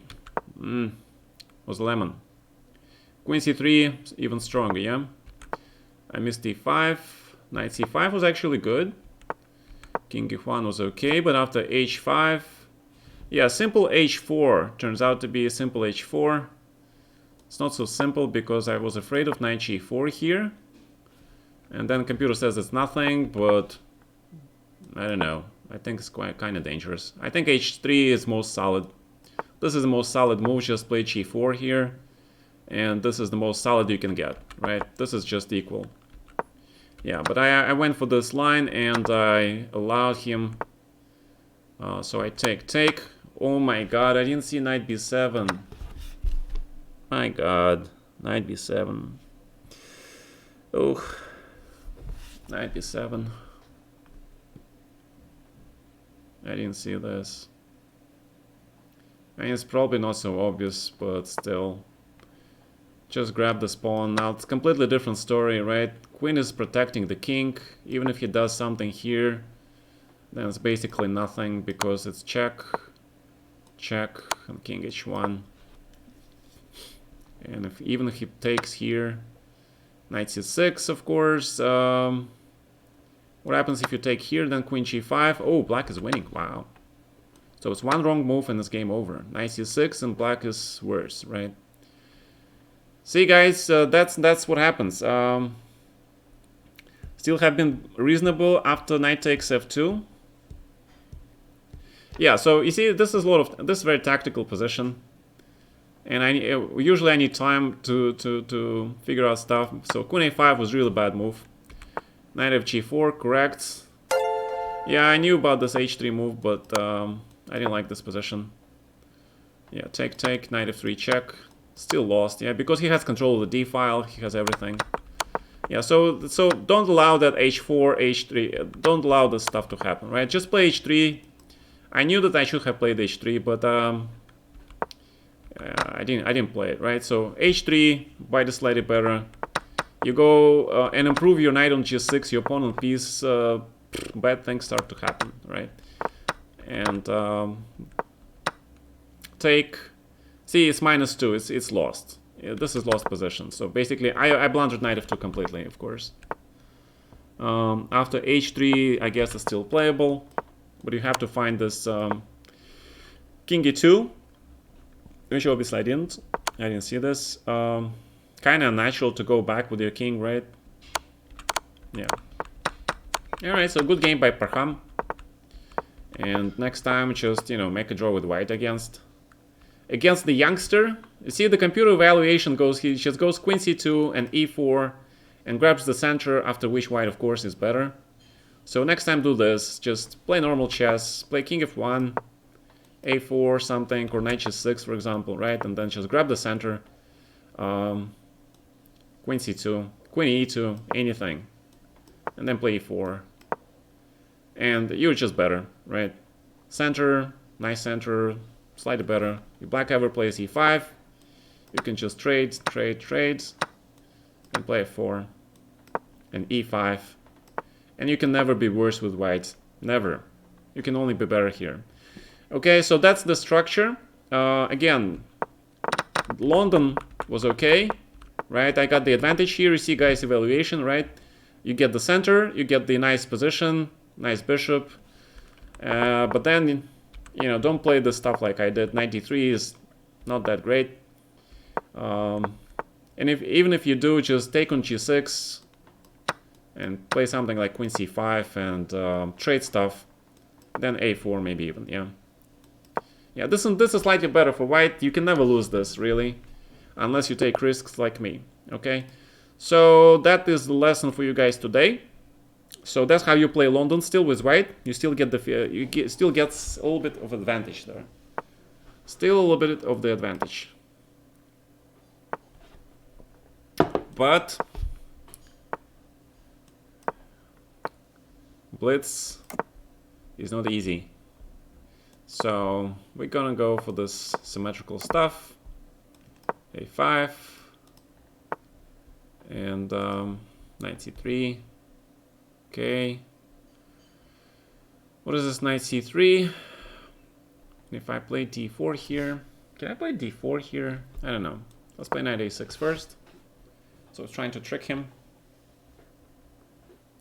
was lemon. Queen c3 even stronger, yeah. I missed d5. Knight c5 was actually good. King e1 was okay, but after h5, yeah, simple h4 turns out to be a simple h4. It's not so simple because I was afraid of knight g4 here. And then computer says it's nothing, but I don't know. I think it's quite kind of dangerous. I think h3 is most solid. This is the most solid move, just play g4 here. And this is the most solid you can get, right? This is just equal. Yeah, but I went for this line and I allowed him. So I take. Oh my god, I didn't see knight b7. My god, knight b7. Oh, knight b7. I didn't see this. I mean, it's probably not so obvious, but still. Just grab the pawn. Now it's a completely different story, right? Queen is protecting the king. Even if he does something here, then it's basically nothing because it's check, and king h1. And even if he takes here, knight c6, of course. What happens if you take here, then queen g5? Oh, black is winning. Wow. So it's one wrong move and it's game over. Knight c6 and black is worse, right? See, guys, that's what happens. Still have been reasonable after knight takes f2. Yeah, so you see, this is this is a very tactical position, and usually I need time to figure out stuff. So queen a5 was really bad move. Knight f g4, correct. Yeah, I knew about this h3 move, but I didn't like this position. Yeah, take, knight f3 check. Still lost, yeah, because he has control of the d file, he has everything. Yeah, so don't allow that h4, h3, don't allow this stuff to happen, right? Just play h3. I knew that I should have played h3, but I didn't play it, right? So h3, buy the slightly better. You go and improve your knight on g6, your pawn on piece, bad things start to happen, right? And take. See, it's -2. It's lost. Yeah, this is lost position. So basically, I blundered knight f2 completely, of course. After h3, I guess it's still playable, but you have to find this king e2, which obviously I didn't see this. kind of natural to go back with your king, right? Yeah. Alright, so good game by Parham. And next time, just, you know, make a draw with white against the youngster. You see, the computer evaluation goes, he just goes queen c2 and e4 and grabs the center, after which white, of course, is better. So next time do this, just play normal chess, play king f1, a4 something, or knight g6, for example, right? And then just grab the center, queen c2, queen e2, anything, and then play e4. And you're just better, right? Center, nice center, slightly better. If black ever plays e5, you can just trade, and play f4, and e5. And you can never be worse with white, never. You can only be better here. Okay, so that's the structure. Again, London was okay, right? I got the advantage here. You see, guys, evaluation, right? You get the center, you get the nice position, nice bishop. But then, you know, don't play the stuff like I did. 93 is not that great. And even if you do, just take on g6 and play something like queen c5 and trade stuff. Then a4 maybe even, yeah. Yeah, this is slightly better for white. You can never lose this, really, unless you take risks like me, okay? So that is the lesson for you guys today. So that's how you play London still with white. You still get still gets a little bit of advantage there. Still a little bit of the advantage. But blitz is not easy. So we're gonna go for this symmetrical stuff. a5 and knight c3. Okay. What is this knight c3? If I play d4 here, can I play d4 here? I don't know. Let's play knight a6 first. So it's trying to trick him.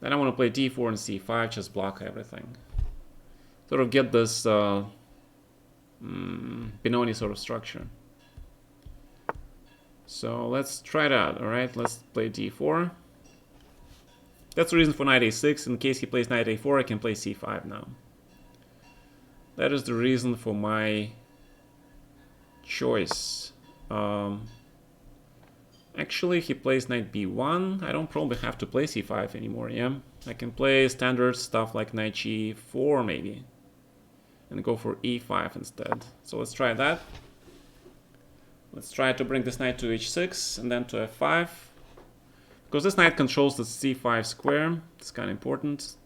Then I want to play d4 and c5, just block everything. Sort of get this Benoni sort of structure. So let's try that, alright? Let's play d4. That's the reason for knight a6. In case he plays knight a4, I can play c5 now. That is the reason for my choice. Actually, if he plays knight b1, I don't probably have to play c5 anymore, yeah? I can play standard stuff like knight g4 maybe. And go for e5 instead. So let's try that. Let's try to bring this knight to h6 and then to f5. Because this knight controls the c5 square. It's kind of important.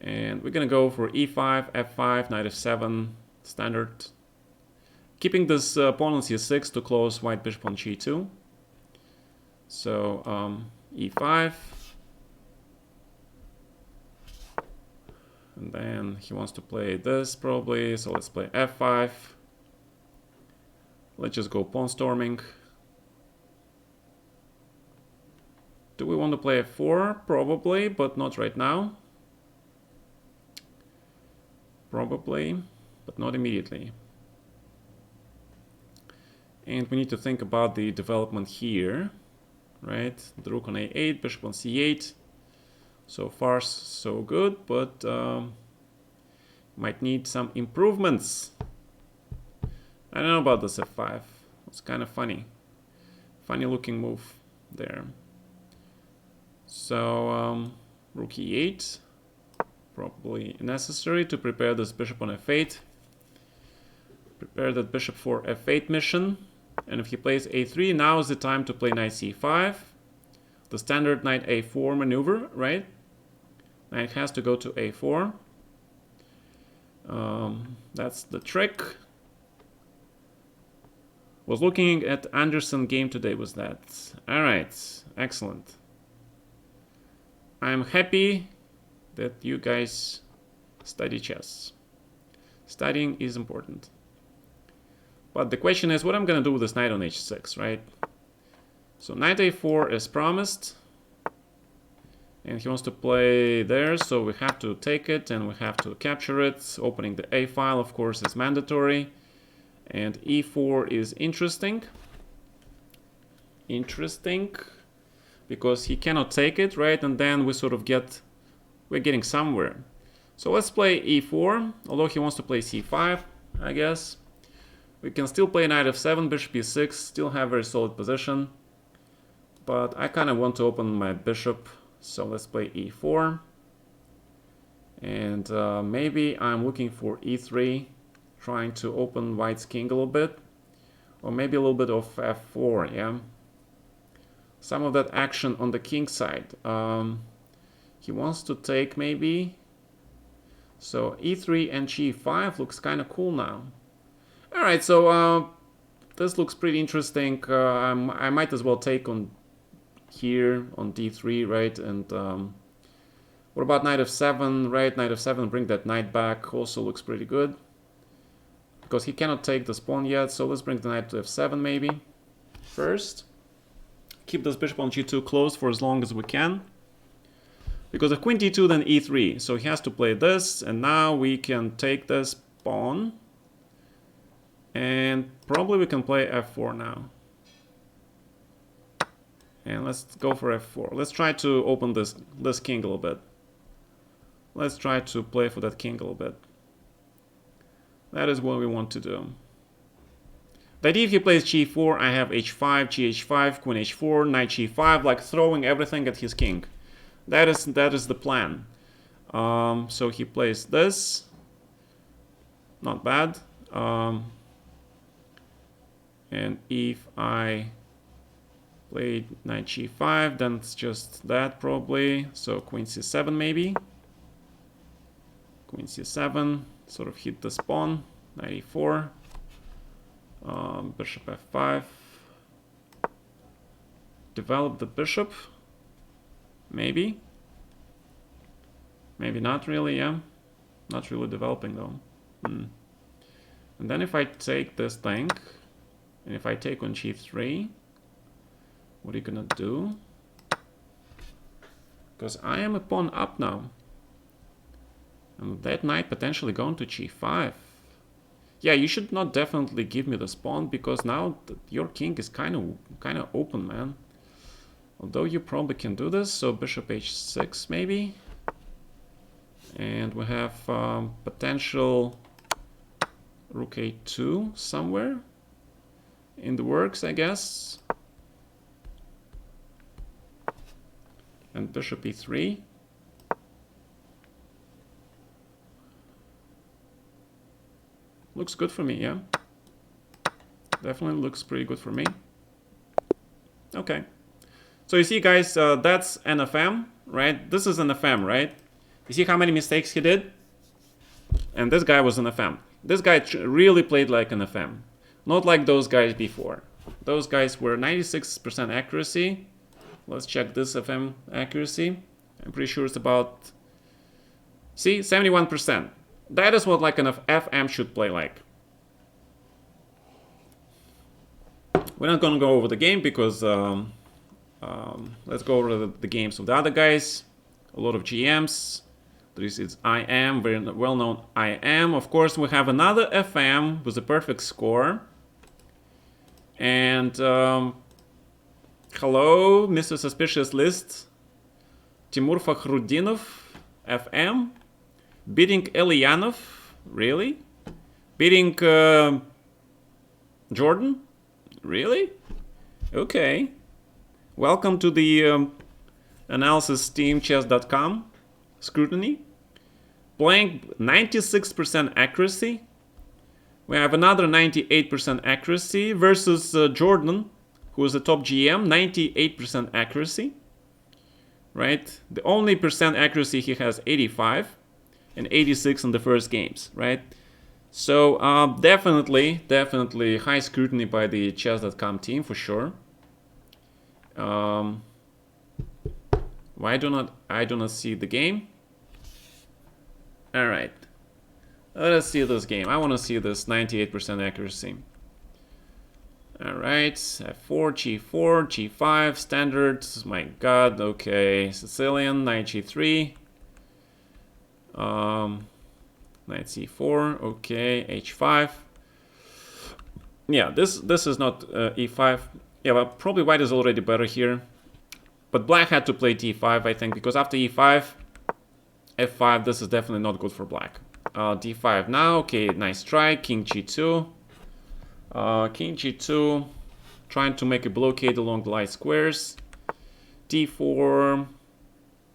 And we're going to go for e5, f5, knight f7, standard. Keeping this pawn on c6 to close white bishop on g2. So e5. And then he wants to play this probably. So let's play f5. Let's just go pawn storming. Do we want to play f4? Probably, but not right now. Probably, but not immediately. And we need to think about the development here, right? The rook on a8, bishop on c8. So far, so good, but might need some improvements. I don't know about this f5. It's kind of funny. Funny looking move there. So rook e8, probably necessary to prepare this bishop on f8. Prepare that bishop for f8 mission. And if he plays a3, now is the time to play knight c5. The standard knight a4 maneuver, right? Knight has to go to a4. That's the trick. Was looking at Anderson game today, was that. Alright, excellent. I'm happy that you guys study chess. Studying is important. But the question is what I'm going to do with this knight on h6, right? So knight a4 is promised. And he wants to play there, so we have to take it and we have to capture it. Opening the a file, of course, is mandatory. And e4 is interesting. interesting because he cannot take it, right? And then we sort of we're getting somewhere. So let's play e4, although he wants to play c5, I guess. We can still play knight f7, bishop e6, still have very solid position. But I kind of want to open my bishop, so let's play e4. And maybe I'm looking for e3, trying to open white's king a little bit. Or maybe a little bit of f4, yeah? Some of that action on the king side. He wants to take maybe. So e3 and g5 looks kind of cool now. Alright, so this looks pretty interesting. I might as well take on here on d3, right? And what about knight f7, right? Knight f7, bring that knight back. Also looks pretty good. Because he cannot take this pawn yet, so let's bring the knight to f7 maybe first. Keep this bishop on g2 closed for as long as we can. Because if queen d2, then e3. So he has to play this, and now we can take this pawn. And probably we can play f4 now. And let's go for f4. Let's try to open this king a little bit. Let's try to play for that king a little bit. That is what we want to do. The idea if he plays g4, I have h5, gh5, queen h4, knight g5, like throwing everything at his king. That is the plan. So he plays this. Not bad. And if I played knight g5, then it's just that probably. So queen c7 maybe. Queen c7, sort of hit this pawn. Knight e4. Bishop f5. Develop the bishop. Maybe. Maybe not really, yeah. Not really developing though. And then if I take this thing, and if I take on g3, what are you gonna do? Because I am a pawn up now. And that knight potentially going to g5. Yeah, you should not definitely give me this pawn, because now your king is kind of open, man. Although you probably can do this, so bishop h6 maybe. And we have potential rook a2 somewhere in the works, I guess. And bishop e3. Looks good for me, yeah. Definitely looks pretty good for me. Okay. So you see, guys, that's NFM, right? This is NFM, right? You see how many mistakes he did? And this guy was NFM. This guy really played like NFM. Not like those guys before. Those guys were 96% accuracy. Let's check this FM accuracy. I'm pretty sure it's about... See, 71%. That is what like an FM should play like. We're not going to go over the game because let's go over the games of the other guys. A lot of GMs. This is IM, very well-known IM. Of course, we have another FM with a perfect score. And hello, Mr. Suspicious List. Timur Fakhrudinov, FM. Beating Elianov, really? Beating Jordan, really? Okay. Welcome to the analysis team chess.com scrutiny. Playing 96% accuracy. We have another 98% accuracy versus Jordan, who is the top GM, 98% accuracy. Right? The only percent accuracy he has 85. And 86 in the first games, right? So definitely high scrutiny by the chess.com team for sure. Why do not see the game? All right, let us see this game. I want to see this 98% accuracy. All right, f4, g4, g5, standard. My God, okay, Sicilian, knight g3. Knight c4, okay, h5. Yeah, this is not e5. Yeah, well, probably white is already better here. But black had to play d5, I think, because after e5, f5, this is definitely not good for black. d5 now, okay, nice try. King g2. King g2, trying to make a blockade along the light squares. d4,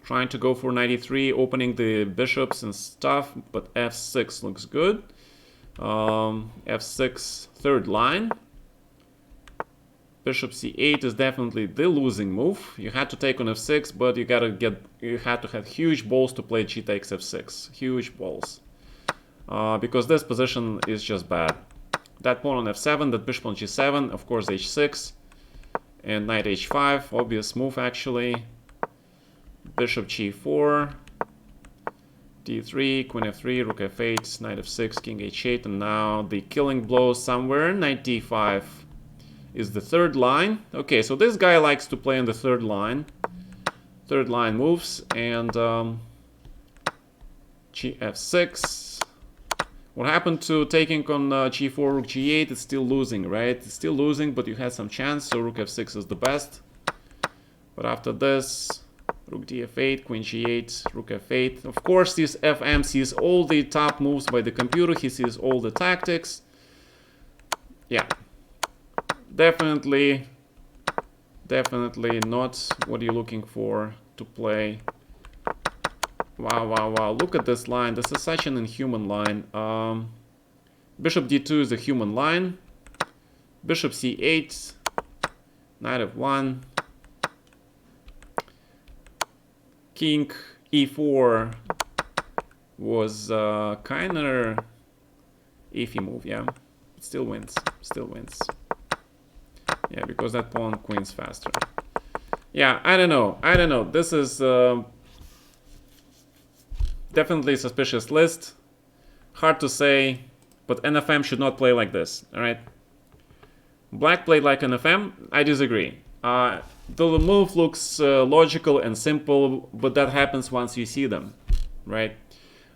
trying to go for 93, opening the bishops and stuff, but f6 looks good. f6, third line. Bishop c8 is definitely the losing move. You had to take on f6, but you had to have huge balls to play g takes f6. Huge balls. Because this position is just bad. That pawn on f7, that bishop on g7, of course h6, and knight h5, obvious move actually. Bishop g4, d3, queen f3, rook f8, knight f6, king h8, and now the killing blow somewhere, knight d5 is the third line. Okay, so this guy likes to play on the third line. Third line moves, and gf6. What happened to taking on g4, rook g8? It's still losing, right? It's still losing, but you had some chance, so rook f6 is the best. But after this, rook df8, queen g8, rook f8. Of course, this FM sees all the top moves by the computer. He sees all the tactics. Yeah. Definitely not what you're looking for to play. Wow, wow, wow. Look at this line. This is such an inhuman line. Bishop d2 is a human line. Bishop c8. Knight f1. King e4 was kind of iffy move, yeah. It still wins. Still wins. Yeah, because that pawn queens faster. Yeah, I don't know. This is definitely a suspicious list. Hard to say, but NFM should not play like this, alright? Black played like NFM, I disagree. The move looks logical and simple, but that happens once you see them, right?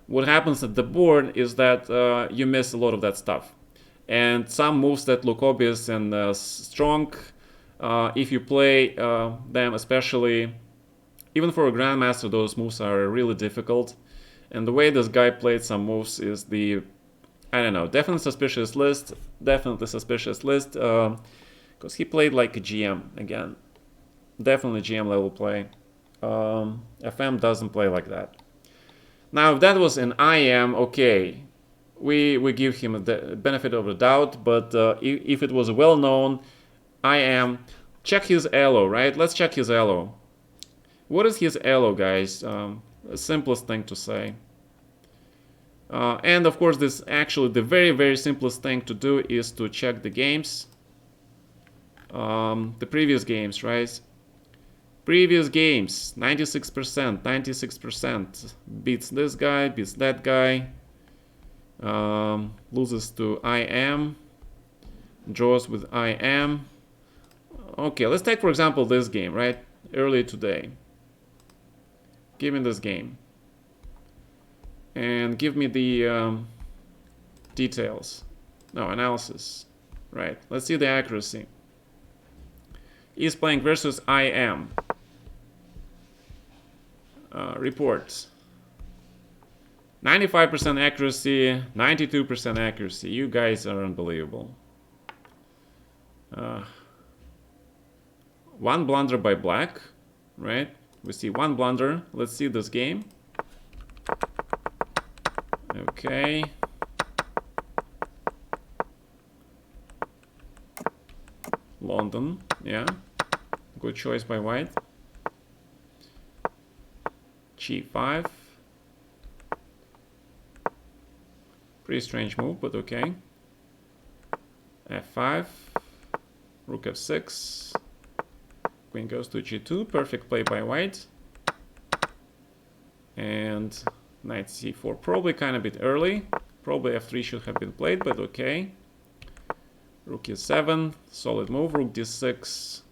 What happens at the board is that you miss a lot of that stuff. And some moves that look obvious and strong, if you play them, especially, even for a grandmaster, those moves are really difficult. And the way this guy played some moves is I don't know, definitely suspicious list, because he played like a GM again. Definitely GM level play. FM doesn't play like that. Now, if that was an IM, okay, we give him the benefit of the doubt, but if it was a well-known IM, check his elo, right? Let's check his elo. What is his elo, guys? The simplest thing to say. And of course, this actually the very, very simplest thing to do is to check the games. The previous games, right? Previous games, 96%, beats this guy, beats that guy, loses to IM, draws with IM. Okay, let's take for example this game, right? Earlier today. Give me this game. And give me the details. No, analysis. Right, let's see the accuracy. He's playing versus IM. Reports. 95% accuracy, 92% accuracy. You guys are unbelievable. One blunder by black, right? We see one blunder. Let's see this game. Okay. London, yeah. Good choice by white. G5. Pretty strange move, but okay. F5. Rook F6. Queen goes to G2. Perfect play by white. And knight C4. Probably kind of a bit early. Probably F3 should have been played, but okay. Rook E7. Solid move. Rook D6.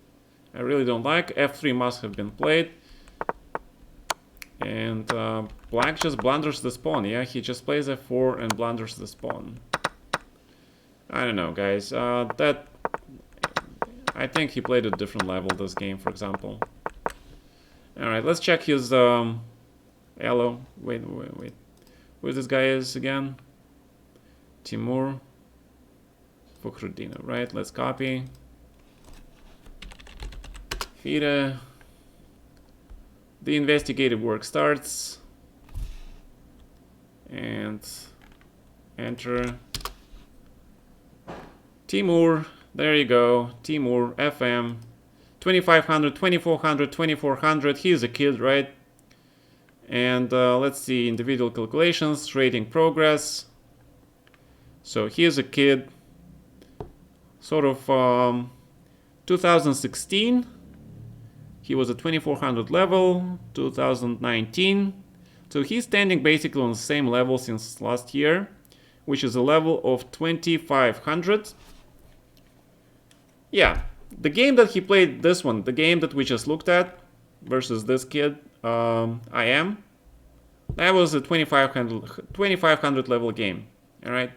I really don't like. F3 must have been played. And black just blunders this pawn, yeah? He just plays f4 and blunders this pawn. I don't know, guys. That I think he played at a different level this game, for example. Alright, let's check his elo. Wait. Who this guy is again? Timur Fakhrudinov, right? Let's copy. FIDE. The investigative work starts. And enter. Timur, there you go. Timur, FM. 2500, 2400, 2400. He's a kid, right? And let's see, individual calculations, rating progress. So here's a kid, sort of 2016. He was at 2400 level, 2019. So he's standing basically on the same level since last year, which is a level of 2500. Yeah, the game that he played, this one, the game that we just looked at versus this kid, I am. That was a 2500 level game, all right?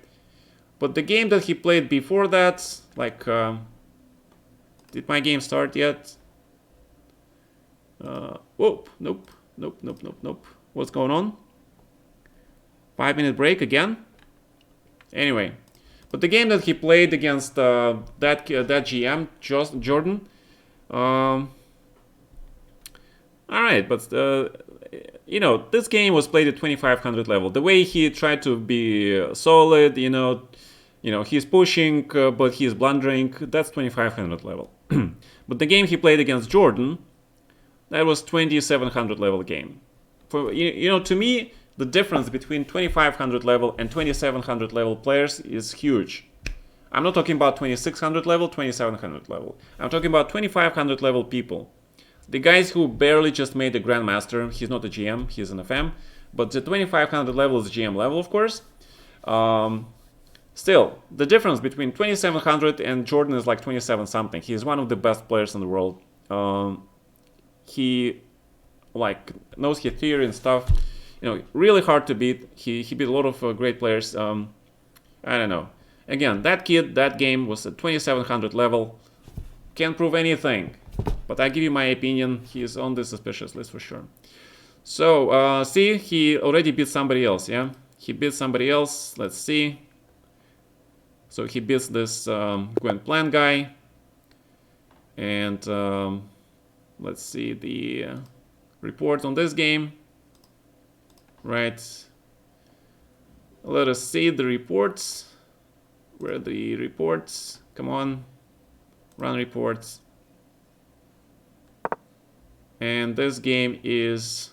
But the game that he played before that, like, did my game start yet? Whoop, nope. What's going on? 5-minute break again? Anyway, but the game that he played against that GM, Jordan, all right, but you know, this game was played at 2500 level. The way he tried to be solid, you know, he's pushing, but he's blundering. That's 2500 level. But the game he played against Jordan, that was 2700 level game. For you know, to me, the difference between 2500 level and 2700 level players is huge. I'm not talking about 2600 level, 2700 level. I'm talking about 2500 level people. The guys who barely just made the Grandmaster, he's not a GM, he's an FM, but the 2500 level is GM level, of course. Still, the difference between 2700 and Jordan is like 27 something. He's one of the best players in the world. He like knows his theory and stuff. You know, really hard to beat. He beat a lot of great players. I don't know. Again, that kid, that game was at 2700 level. Can't prove anything. But I give you my opinion, he is on the suspicious list for sure. So, see, he already beat somebody else, yeah? He beat somebody else, let's see. So he beats this Gwen Plan guy. And let's see the report on this game. Right. Let us see the reports. Where are the reports? Come on. Run reports. And this game is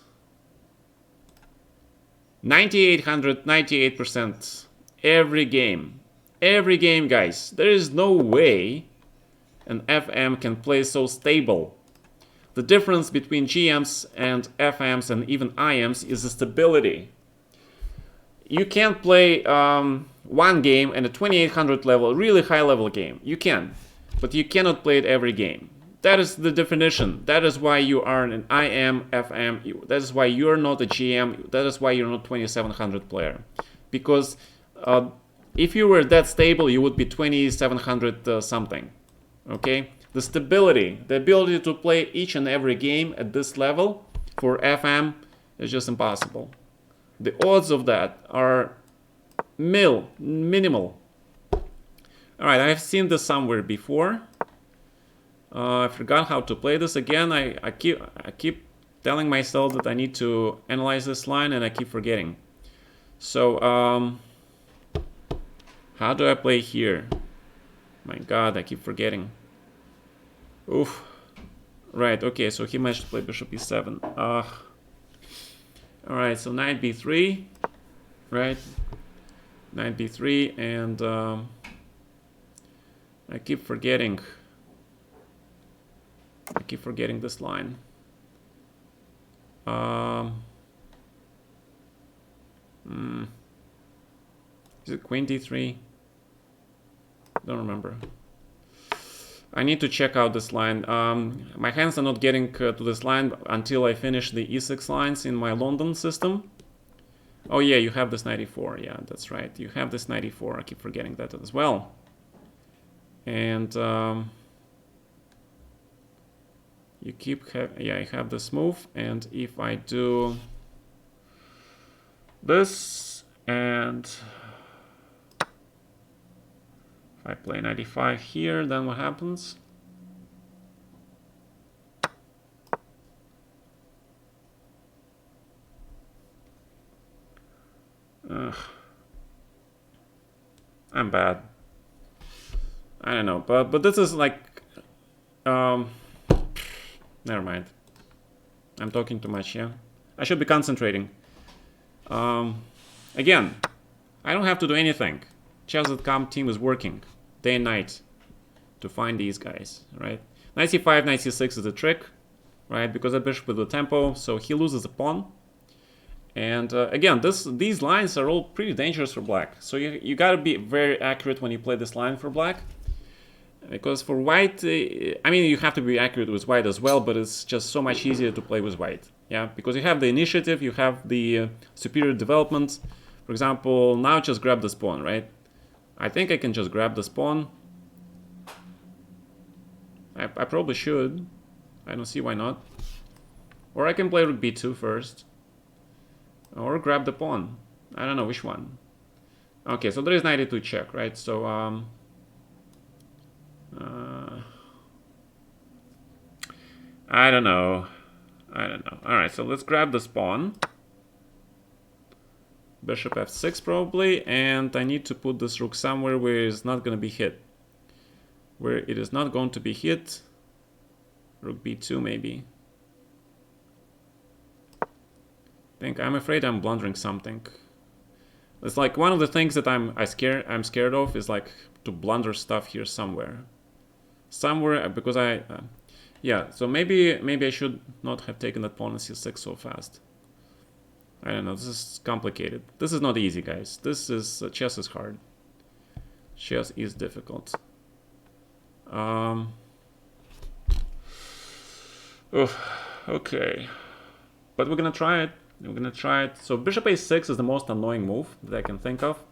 9800, 98%. Every game. Every game, guys. There is no way an FM can play so stable. The difference between GMs and FMs and even IMs is the stability. You can't play one game at a 2800 level, really high level game. You can, but you cannot play it every game. That is the definition. That is why you are an IM, FM. That is why you're not a GM. That is why you're not 2700 player. Because if you were that stable, you would be 2700 something. Okay? The stability, the ability to play each and every game at this level for FM is just impossible. The odds of that are minimal. Alright, I've seen this somewhere before. I forgot how to play this again. I keep telling myself that I need to analyze this line and I keep forgetting. So, how do I play here? My god, I keep forgetting. Oof. Right, okay, so he managed to play bishop e7. Alright, so knight b3. Right? Knight b3, and I keep forgetting. This line. Is it queen d3? Don't remember. I need to check out this line. My hands are not getting to this line until I finish the e6 lines in my London system. Oh yeah, you have this 94. Yeah, that's right. You have this 94. I keep forgetting that as well. And You keep, yeah, I have this move, and if I do this, and if I play 95 here, then what happens? I'm bad. I don't know, but this is like, never mind. I'm talking too much, yeah? I should be concentrating. Again, I don't have to do anything. Chess.com team is working day and night to find these guys, right? Knight c5, knight c6 is a trick, right? Because the bishop with the tempo, so he loses a pawn. And again, these lines are all pretty dangerous for black. So you gotta be very accurate when you play this line for black. Because for white, I mean, you have to be accurate with white as well, but it's just so much easier to play with white. Yeah, because you have the initiative, you have the superior development. For example, now just grab this pawn, right? I think I can just grab this pawn. I probably should. I don't see why not. Or I can play rook b2 first. Or grab the pawn. I don't know which one. Okay, so there is knight e2 check, right? So, I don't know. Alright, so let's grab this pawn. Bishop f6 probably, and I need to put this rook somewhere where it's not going to be hit. Where it is not going to be hit. Rook b2 maybe. I'm afraid I'm blundering something. It's like one of the things that I'm scared of is like to blunder stuff here somewhere. Somewhere, because yeah, so maybe I should not have taken that pawn on c6 so fast. I don't know, this is complicated. This is not easy, guys. This is, chess is hard. Chess is difficult. Okay. But we're gonna try it. So bishop a6 is the most annoying move that I can think of.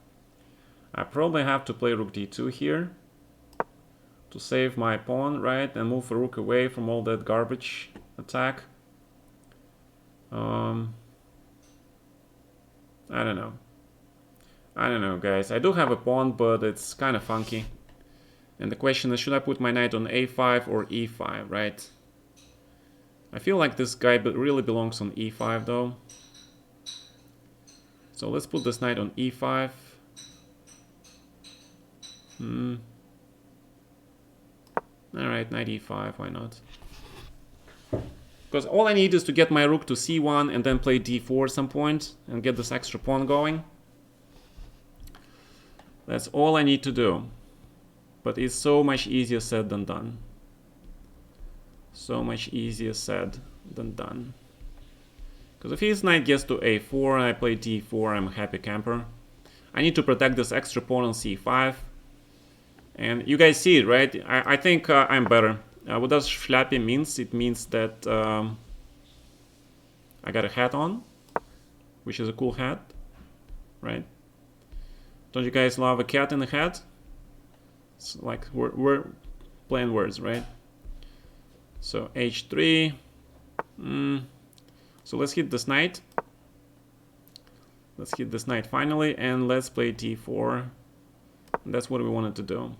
I probably have to play rook d2 here to save my pawn, right? And move the rook away from all that garbage attack. I don't know, guys. I do have a pawn, but it's kind of funky. And the question is, should I put my knight on a5 or e5, right? I feel like this guy really belongs on e5, though. So let's put this knight on e5. Alright, knight e5, why not? Because all I need is to get my rook to c1 and then play d4 at some point and get this extra pawn going. That's all I need to do. But it's so much easier said than done. So much easier said than done. Because if his knight gets to a4 and I play d4, I'm a happy camper. I need to protect this extra pawn on c5. And you guys see it, right? I think I'm better. What does Schlappy means? It means that I got a hat on, which is a cool hat, right? Don't you guys love a cat in a hat? It's like we're playing words, right? So h3. So let's hit this knight. Let's hit this knight finally, and let's play d4. That's what we wanted to do.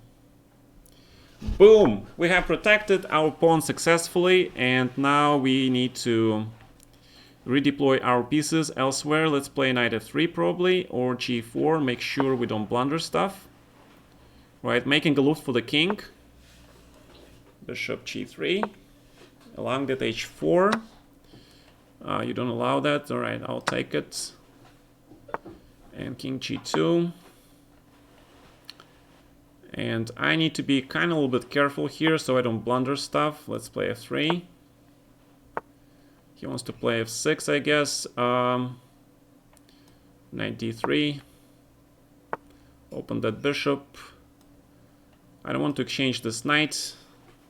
Boom! We have protected our pawn successfully, and now we need to redeploy our pieces elsewhere. Let's play knight f3 probably, or g4. Make sure we don't blunder stuff. Right, making a loop for the king. Bishop g3. Allowing that h4. You don't allow that. Alright, I'll take it. And king g2. And I need to be kind of a little bit careful here so I don't blunder stuff. Let's play f3. He wants to play f6, I guess. Knight d3. Open that bishop. I don't want to exchange this knight.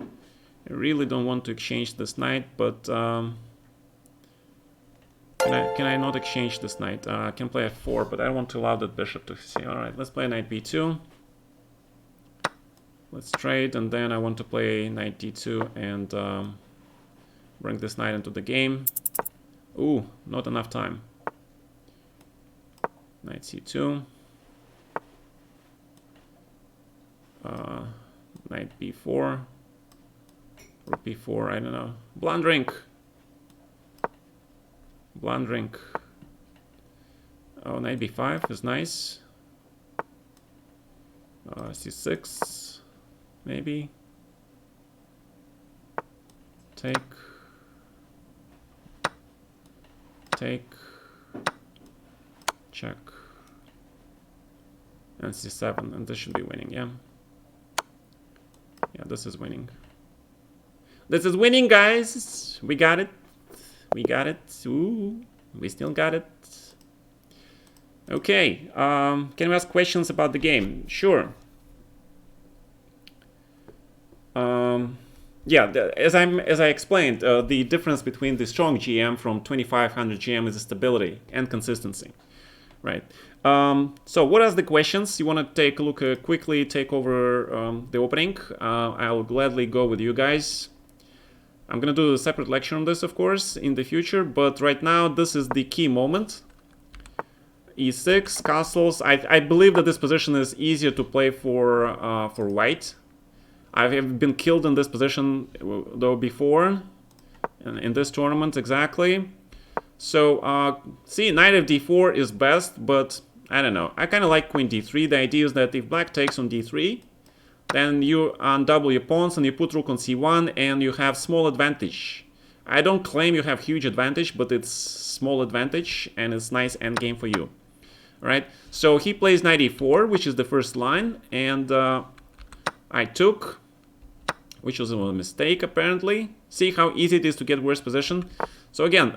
I really don't want to exchange this knight, but can I not exchange this knight? I can play f4, but I don't want to allow that bishop to see. All right, let's play knight b2. Let's trade, and then I want to play knight d2 and bring this knight into the game. Ooh, not enough time. Knight c2. Knight b4. Rook b4, I don't know. Blundering. Blundering. Oh, knight b5 is nice. c6, maybe. Take. Take. Check. And c7, and this should be winning, yeah. Yeah, this is winning. This is winning, guys! We got it. We got it. Ooh, we still got it. Okay, can we ask questions about the game? Sure. Yeah, as I explained, the difference between the strong GM from 2500 GM is the stability and consistency, right? So what are the questions? You want to take a look, quickly take over the opening. I'll gladly go with you guys. I'm gonna do a separate lecture on this, of course, in the future, but right now this is the key moment. E6, castles. I believe that this position is easier to play for white. I have been killed in this position though before, in this tournament exactly. So see, knight of d4 is best, but I don't know. I kind of like queen d3. The idea is that if black takes on d3, then you undouble your pawns and you put rook on c1 and you have small advantage. I don't claim you have huge advantage, but it's small advantage and it's nice endgame for you. Right? So he plays knight e4, which is the first line, and I took, which was a mistake apparently. See how easy it is to get worse position. So again,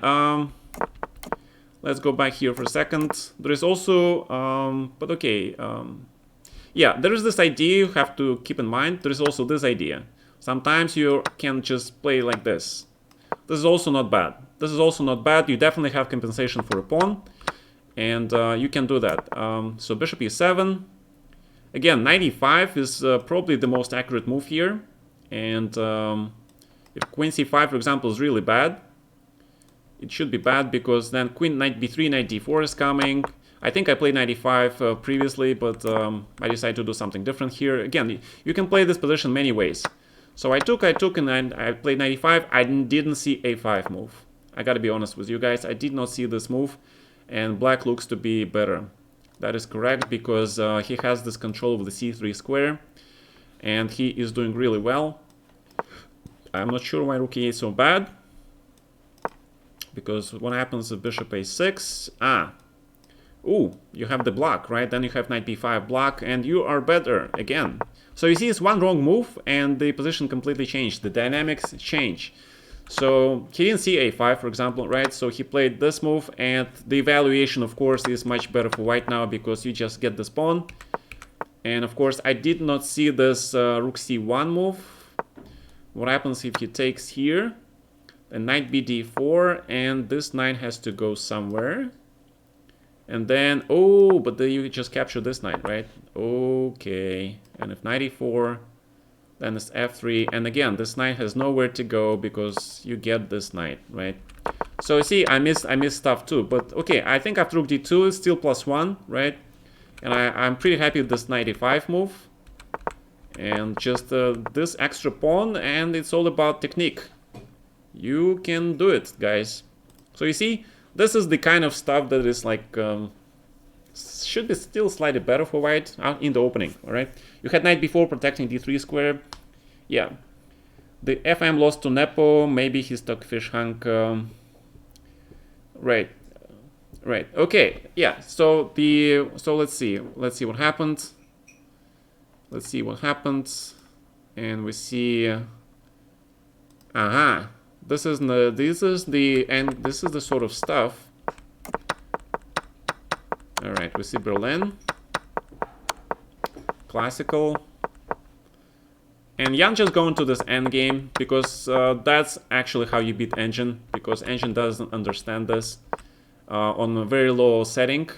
let's go back here for a second. There is also, but okay, yeah, there is this idea you have to keep in mind. There is also this idea. Sometimes you can just play like this. This is also not bad. This is also not bad. You definitely have compensation for a pawn. And you can do that. So bishop e7. Again, knight e5 is probably the most accurate move here. And if queen c5, for example, is really bad, it should be bad because then queen, knight b3, knight d4 is coming. I think I played knight e5 previously, but I decided to do something different here. Again, you can play this position many ways. So I took, and I played knight e5. I didn't see a5 move. I gotta be honest with you guys. I did not see this move. And black looks to be better. That is correct, because he has this control of the c3 square, and he is doing really well. I'm not sure why rook e8 is so bad, because what happens if bishop a6? Ooh, you have the block, right? Then you have knight b5 block, and you are better again. So you see, it's one wrong move, and the position completely changed. The dynamics change. So he didn't see a5, for example, right? So he played this move, and the evaluation, of course, is much better for white now because you just get this pawn. And of course, I did not see this rook c1 move. What happens if he takes here? And knight bd4, and this knight has to go somewhere. And then, oh, but then you just capture this knight, right? Okay. And if knight e4... then it's f3, and again, this knight has nowhere to go because you get this knight, right? So you see, I missed stuff too, but okay, I think after rook d2 is still +1, right? And I'm pretty happy with this knight e5 move. And just this extra pawn, and it's all about technique. You can do it, guys. So you see, this is the kind of stuff that is like, should be still slightly better for white in the opening, all right? You had knight b4 protecting d3 square. Yeah. The FM lost to Nepo. Maybe he stuck fish hunk. Right. Right. Okay. Yeah. So let's see. Let's see what happened. Let's see what happens. And we see. Aha. This is the sort of stuff. All right. We see Berlin. Classical. And Jan just going to this endgame because that's actually how you beat Engine, because Engine doesn't understand this. On a very low setting,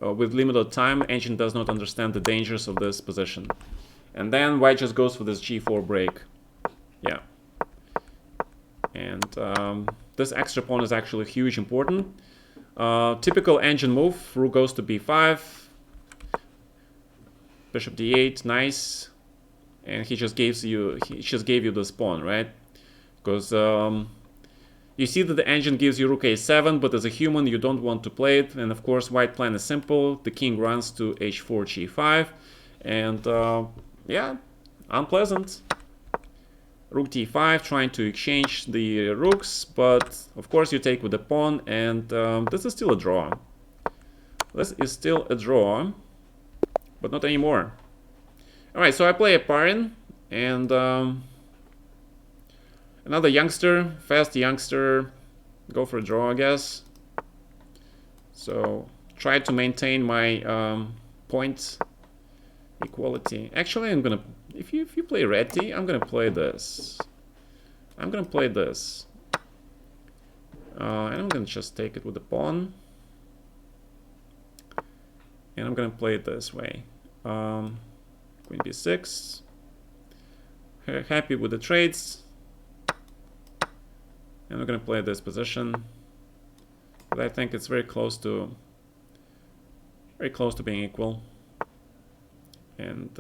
with limited time, Engine does not understand the dangers of this position. And then White just goes for this g4 break. Yeah. And this extra pawn is actually huge important. Typical engine move, rook goes to b5, bishop d8, nice. And he just gave you this pawn, right? Because you see that the engine gives you rook a7, but as a human you don't want to play it. And of course white plan is simple. The king runs to h4 g5, and yeah, unpleasant. Rook d5, trying to exchange the rooks, but of course you take with the pawn, and this is still a draw. This is still a draw, but not anymore. Alright, so I play a parin, and another youngster, fast youngster, go for a draw, I guess. So try to maintain my point equality. Actually, I'm gonna, if you play ready, I'm gonna play this. I'm gonna play this, and I'm gonna just take it with the pawn, and I'm gonna play it this way. Queen b6. Happy with the trades, and we're gonna play this position. But I think it's very close to being equal. And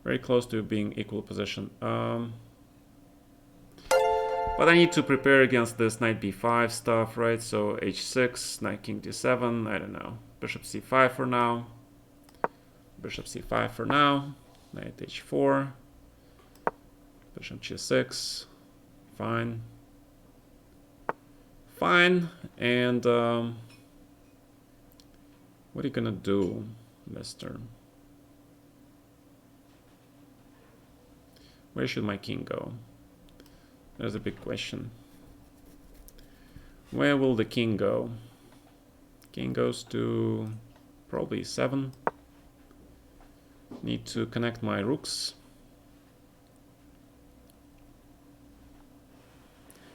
very close to being equal position. But I need to prepare against this knight b5 stuff, right? So h6, knight king d7, I don't know. Bishop c5 for now. Bishop c5 for now. Knight h4. Bishop g6. Fine. Fine. And what are you gonna do, mister? Where should my king go? There's a big question. Where will the king go? King goes to probably 7. Need to connect my rooks.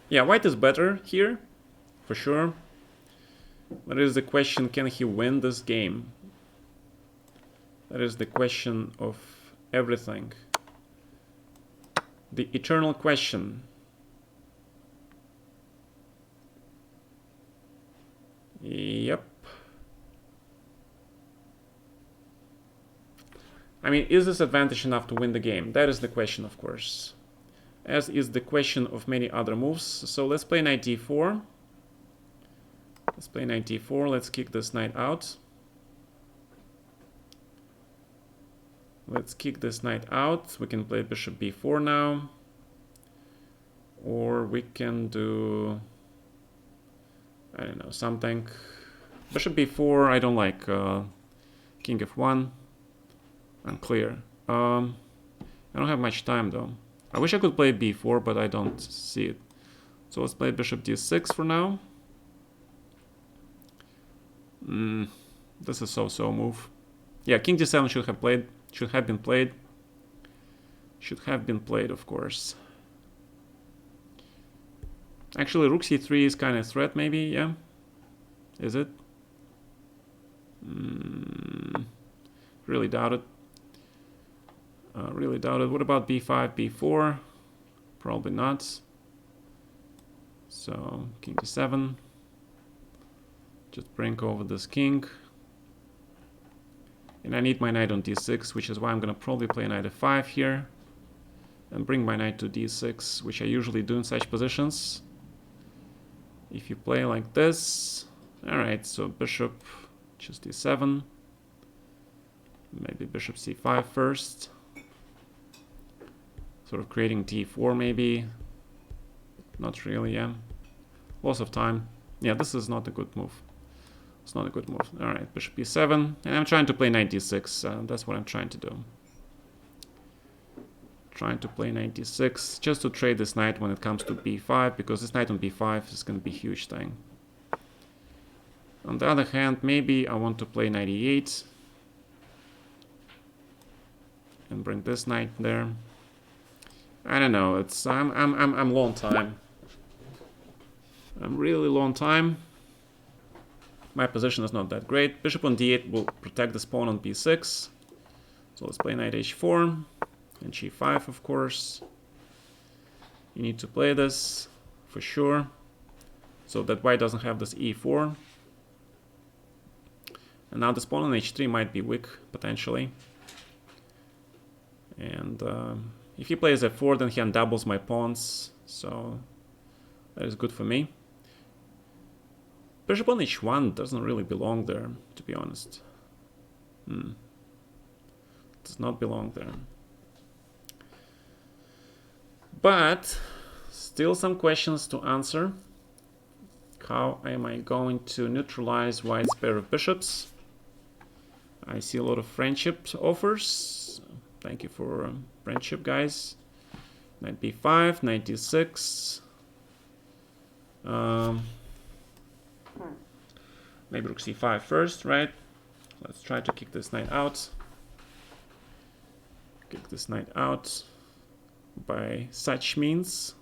Yeah, white is better here, for sure. That is the question, can he win this game? That is the question of everything. The eternal question. Yep. I mean, is this advantage enough to win the game? That is the question, of course. As is the question of many other moves. So let's play knight d4. Let's play knight d4. Let's kick this knight out. Let's kick this knight out. We can play bishop b4 now. Or we can do, I don't know, something. Bishop b4, I don't like. King f1. Unclear. I don't have much time though. I wish I could play b4, but I don't see it. So let's play bishop d6 for now. This is so-so move. Yeah, king d7 should have been played. Should have been played, of course. Actually, rook c3 is kind of a threat, maybe, yeah? Is it? Really doubt it. Really doubt it. What about b5, b4? Probably not. So, king d7. Just bring over this king. And I need my knight on d6, which is why I'm going to probably play knight f5 here. And bring my knight to d6, which I usually do in such positions. If you play like this. Alright, so bishop, just d7. Maybe bishop c5 first. Sort of creating d4 maybe. Not really, yeah. Loss of time. Yeah, this is not a good move. It's not a good move. Alright, bishop e7. And I'm trying to play knight d6. That's what I'm trying to do. Trying to play knight d6 just to trade this knight when it comes to b5, because this knight on b5 is going to be a huge thing. On the other hand, maybe I want to play knight e8 and bring this knight there. I don't know. It's I'm long time. I'm really long time. My position is not that great. Bishop on d8 will protect this pawn on b6. So let's play knight h4. and g5, of course. You need to play this for sure, so that white doesn't have this e4. And now this pawn on h3 might be weak, potentially. And if he plays f4, then he undoubles my pawns, so that is good for me. Bishop on h1 doesn't really belong there, to be honest. Does not belong there. But still some questions to answer. How am I going to neutralize white's pair of bishops? I see a lot of friendship offers. Thank you for friendship, guys. Knight b5, knight d6. Maybe rook c5 first, right? Let's try to kick this knight out. Kick this knight out by such means.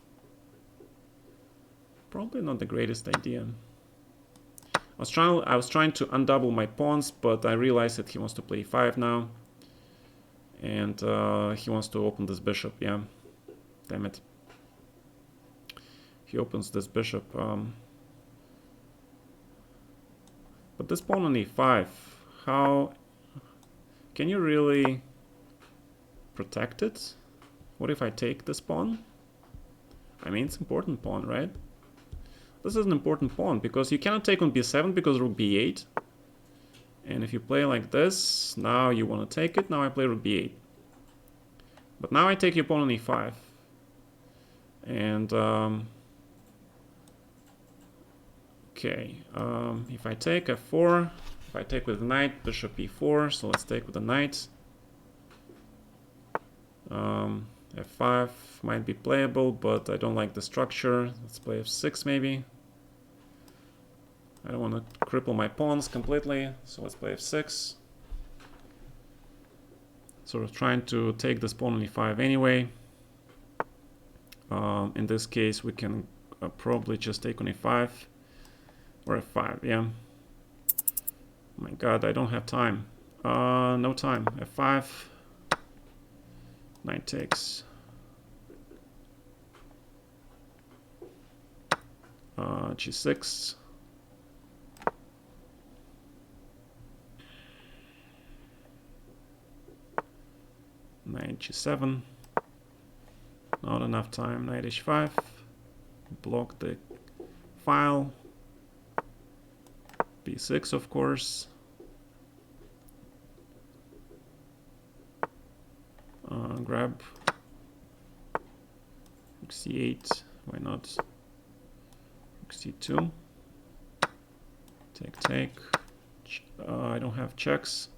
Probably not the greatest idea. I was trying to undouble my pawns, but I realized that he wants to play e5 now. And he wants to open this bishop, yeah. Damn it. He opens this bishop. But this pawn on e5, how can you really protect it? What if I take this pawn? I mean, it's an important pawn, right? This is an important pawn because you cannot take on b7 because rook b8. And if you play like this, now you want to take it. Now I play rook b8. But now I take your pawn on e5. And okay, if I take f4, if I take with the knight, bishop e4, so let's take with the knight. F5 might be playable, but I don't like the structure. Let's play f6 maybe. I don't want to cripple my pawns completely, so let's play f6. Sort of trying to take this pawn on e5 anyway. In this case, we can probably just take on e5 or f5, yeah. Oh my god, I don't have time. No time. f5. Knight takes. G6. Knight G7. Not enough time. Knight H5. Block the file. B6, of course. Grab. Rook C8. Why not? Rook C2. Take, take. I don't have checks.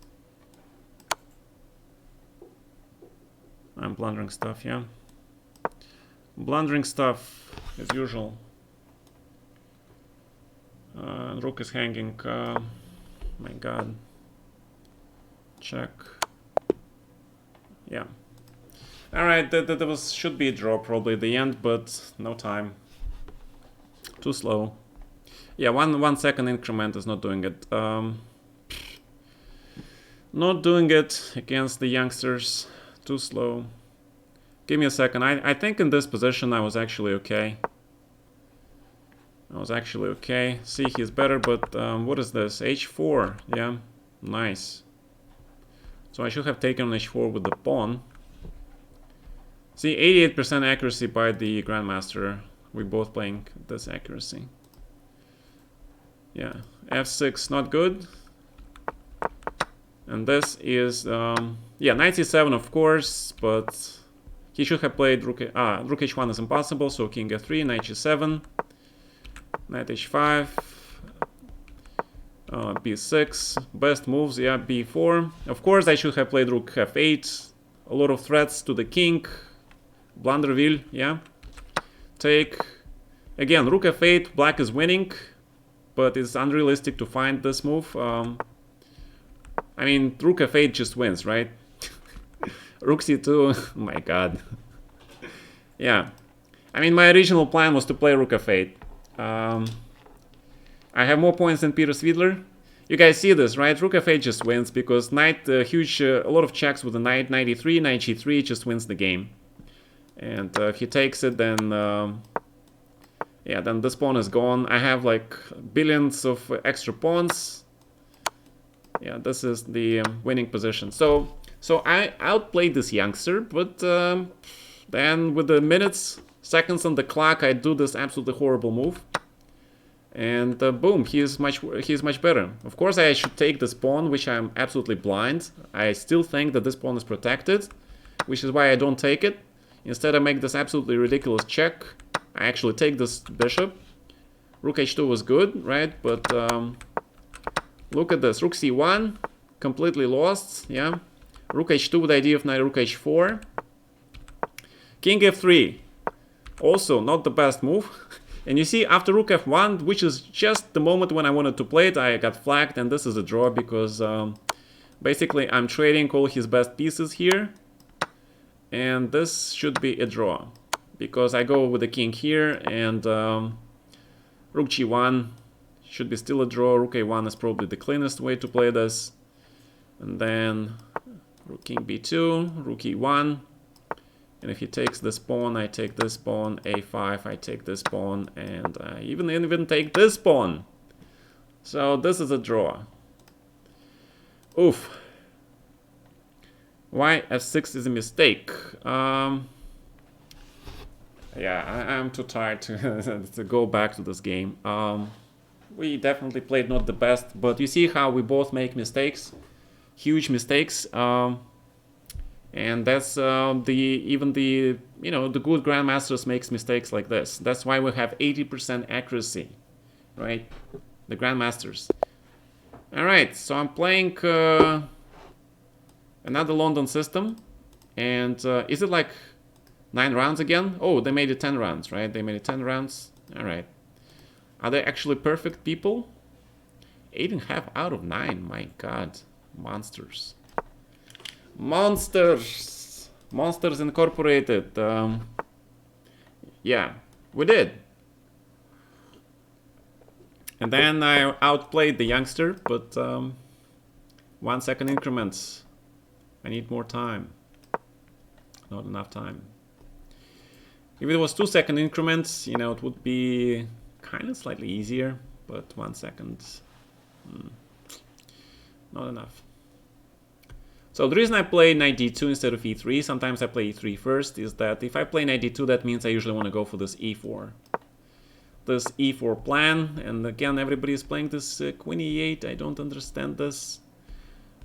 I'm blundering stuff, yeah. Blundering stuff as usual. Rook is hanging. My god. Check. Yeah. Alright, that should be a draw probably at the end, but no time. Too slow. Yeah, one second increment is not doing it. Not doing it against the youngsters. Too slow. Give me a second. I think in this position I was actually okay. I was actually okay. See, he's better, but what is this? H4. Yeah, nice. So I should have taken H4 with the pawn. See, 88% accuracy by the Grandmaster. We're both playing this accuracy. Yeah, F6 not good. And this is, yeah, knight c7 of course, but he should have played rook h1 is impossible, so king f3, knight g7, knight h5, b6, best moves, yeah, b4. Of course I should have played rook f8, a lot of threats to the king, Blunderville, yeah. Take, again, rook f8, black is winning, but it's unrealistic to find this move. I mean, rook f8 just wins, right? Rook c2, oh my god. Yeah. I mean, my original plan was to play rook f8. I have more points than Peter Svidler. you guys see this, right? Rook f8 just wins because knight, a lot of checks with the knight, knight e3, knight g3 just wins the game. And if he takes it, then yeah, then this pawn is gone. I have like billions of extra pawns. Yeah, this is the winning position. So I outplayed this youngster, but then with the minutes, seconds on the clock, I do this absolutely horrible move. And boom, he's much better. Of course, I should take this pawn, which I'm absolutely blind. I still think that this pawn is protected, which is why I don't take it. Instead, I make this absolutely ridiculous check. I actually take this bishop. Rook h2 was good, right? But look at this. Rook c1, completely lost, yeah. Rook h2 with the idea of knight rook h4. King f3, also not the best move. And you see, after rook f1, which is just the moment when I wanted to play it, I got flagged, and this is a draw because basically I'm trading all his best pieces here. And this should be a draw because I go with the king here, and rook g1 should be still a draw. Rook a1 is probably the cleanest way to play this. And then rook king b2, rook e1. And if he takes this pawn, I take this pawn. a5, I take this pawn, and I even take this pawn. So this is a draw. Oof. Why f6 is a mistake? Yeah, I'm too tired to go back to this game. We definitely played not the best, but you see how we both make mistakes, huge mistakes, and that's even the good grandmasters makes mistakes like this. That's why we have 80% accuracy, right? The grandmasters. All right, so I'm playing another London system, and is it like 9 rounds again? Oh, they made it 10 rounds, right? They made it 10 rounds. All right. Are they actually perfect people? 8.5 out of 9. My God. Monsters. Monsters. Monsters Incorporated. Yeah, we did. And then I outplayed the youngster, but 1 second increments. I need more time. Not enough time. If it was 2 second increments, it would be kind of slightly easier, but 1 second, not enough. So the reason I play knight d2 instead of e3, sometimes I play e3 first, is that if I play knight d2, that means I usually want to go for this e4. This e4 plan, and again, everybody is playing this queen e8. I don't understand this.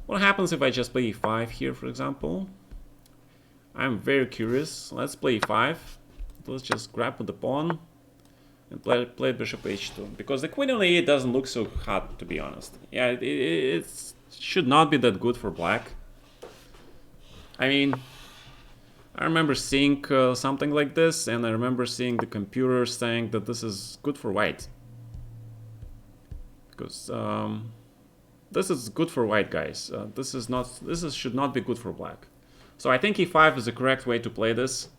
What happens if I just play e5 here, for example? I'm very curious. Let's play e5. Let's just grab with the pawn and play bishop h2, because the queen on e8 doesn't look so hot, to be honest. Yeah, it should not be that good for black. I mean, I remember seeing something like this, and I remember seeing the computer saying that this is good for white, because this is good for white, guys. This should not be good for black. So I think e5 is the correct way to play this.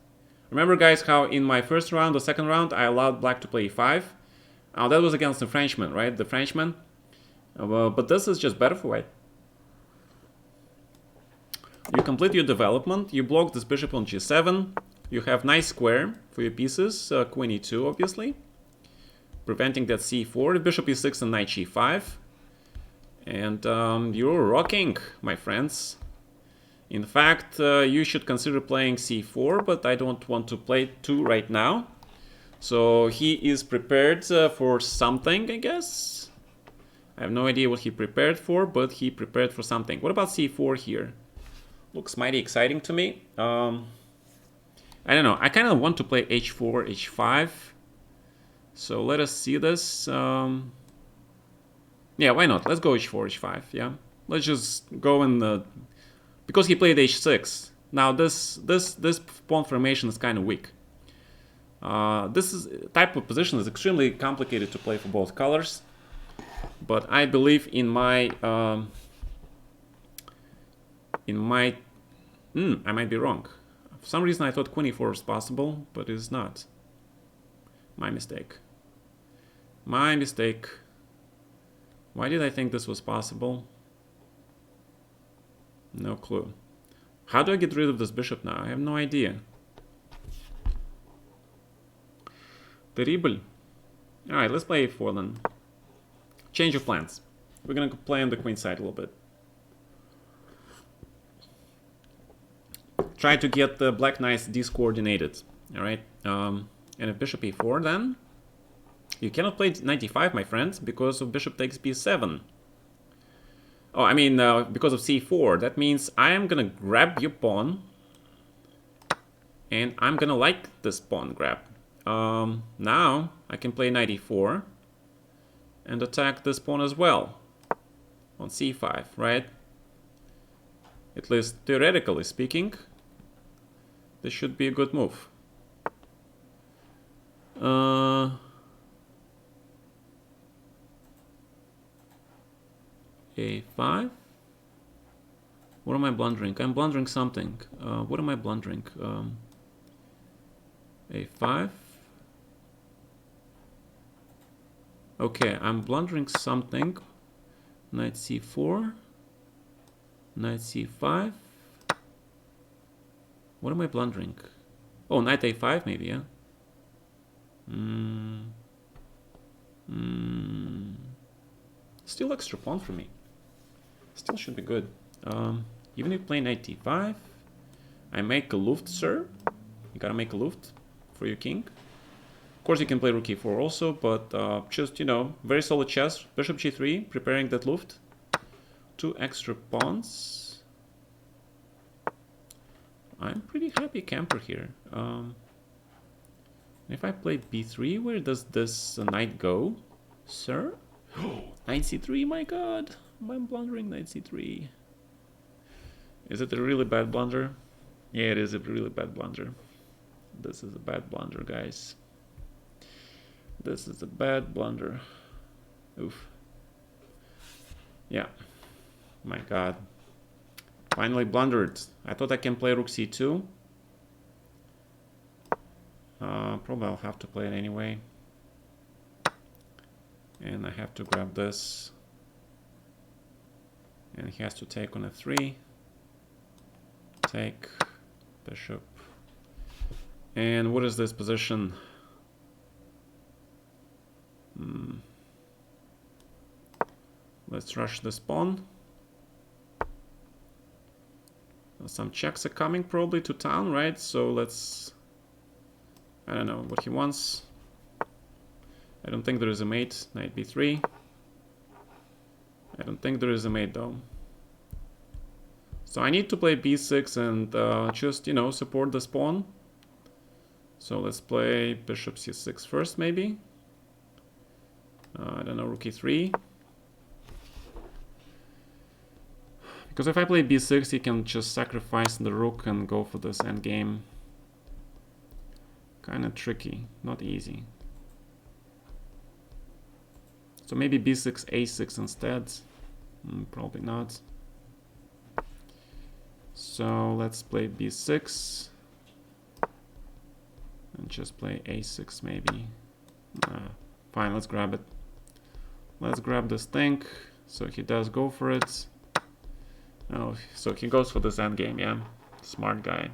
Remember, guys, how in my first round, the second round, I allowed black to play e5. That was against the Frenchman, right? The Frenchman. But this is just better for white. You complete your development. You block this bishop on g7. You have nice square for your pieces. Queen e2, obviously. Preventing that c4. Bishop e6 and knight g5. And you're rocking, my friends. In fact, you should consider playing c4, but I don't want to play 2 right now. So he is prepared for something, I guess. I have no idea what he prepared for, but he prepared for something. What about c4 here? Looks mighty exciting to me. I don't know. I kind of want to play h4, h5. So let us see this. Yeah, why not? Let's go h4, h5. Yeah, let's just go in because he played h6. Now this pawn formation is kind of weak. This type of position is extremely complicated to play for both colors. But I believe in my I might be wrong. For some reason I thought queen e4 was possible, but it's not. My mistake. My mistake. Why did I think this was possible? No clue. How do I get rid of this bishop now? I have no idea. Terrible. Alright, let's play a4 then. Change of plans. We're gonna play on the queen side a little bit. Try to get the black knights discoordinated. Alright. And if bishop e4 then... You cannot play knight e5, my friend, because of bishop takes b7. Oh, I mean, because of c4. That means I am gonna grab your pawn. And I'm gonna like this pawn grab. Now I can play knight e4 and attack this pawn as well on c5, right? At least theoretically speaking, this should be a good move. A5. What am I blundering? I'm blundering something. What am I blundering? A5. Okay, I'm blundering something. Knight c4. Knight c5. What am I blundering? Oh, knight a5 maybe, yeah? Still extra pawn for me. Still should be good. Even if playing knight d5, I make a luft, sir. You gotta make a luft for your king. Of course, you can play rook e4 also, but just, you know, very solid chess. Bishop g3, preparing that luft. 2 extra pawns. I'm pretty happy camper here. If I play b3, where does this knight go, sir? Knight c3, my god. I'm blundering knight c3. Is it a really bad blunder? Yeah, it is a really bad blunder. This is a bad blunder, guys. This is a bad blunder. Oof. Yeah. My god. Finally blundered. I thought I can play rook c2. Probably I'll have to play it anyway. And I have to grab this. And he has to take on a3. Take. Bishop. And what is this position? Let's rush this pawn. Some checks are coming probably to town, right? So let's... I don't know what he wants. I don't think there is a mate. Knight b3. I don't think there is a mate though. So I need to play b6 and just, you know, support this pawn. So let's play bishop c6 first, maybe. I don't know, rook e3. Because if I play b6, he can just sacrifice the rook and go for this endgame. Kind of tricky, not easy. So maybe b6, a6 instead. Probably not. So let's play b6. And just play a6 maybe. Fine, let's grab it. Let's grab this thing. So he does go for it. Oh, so he goes for this endgame, yeah. Smart guy.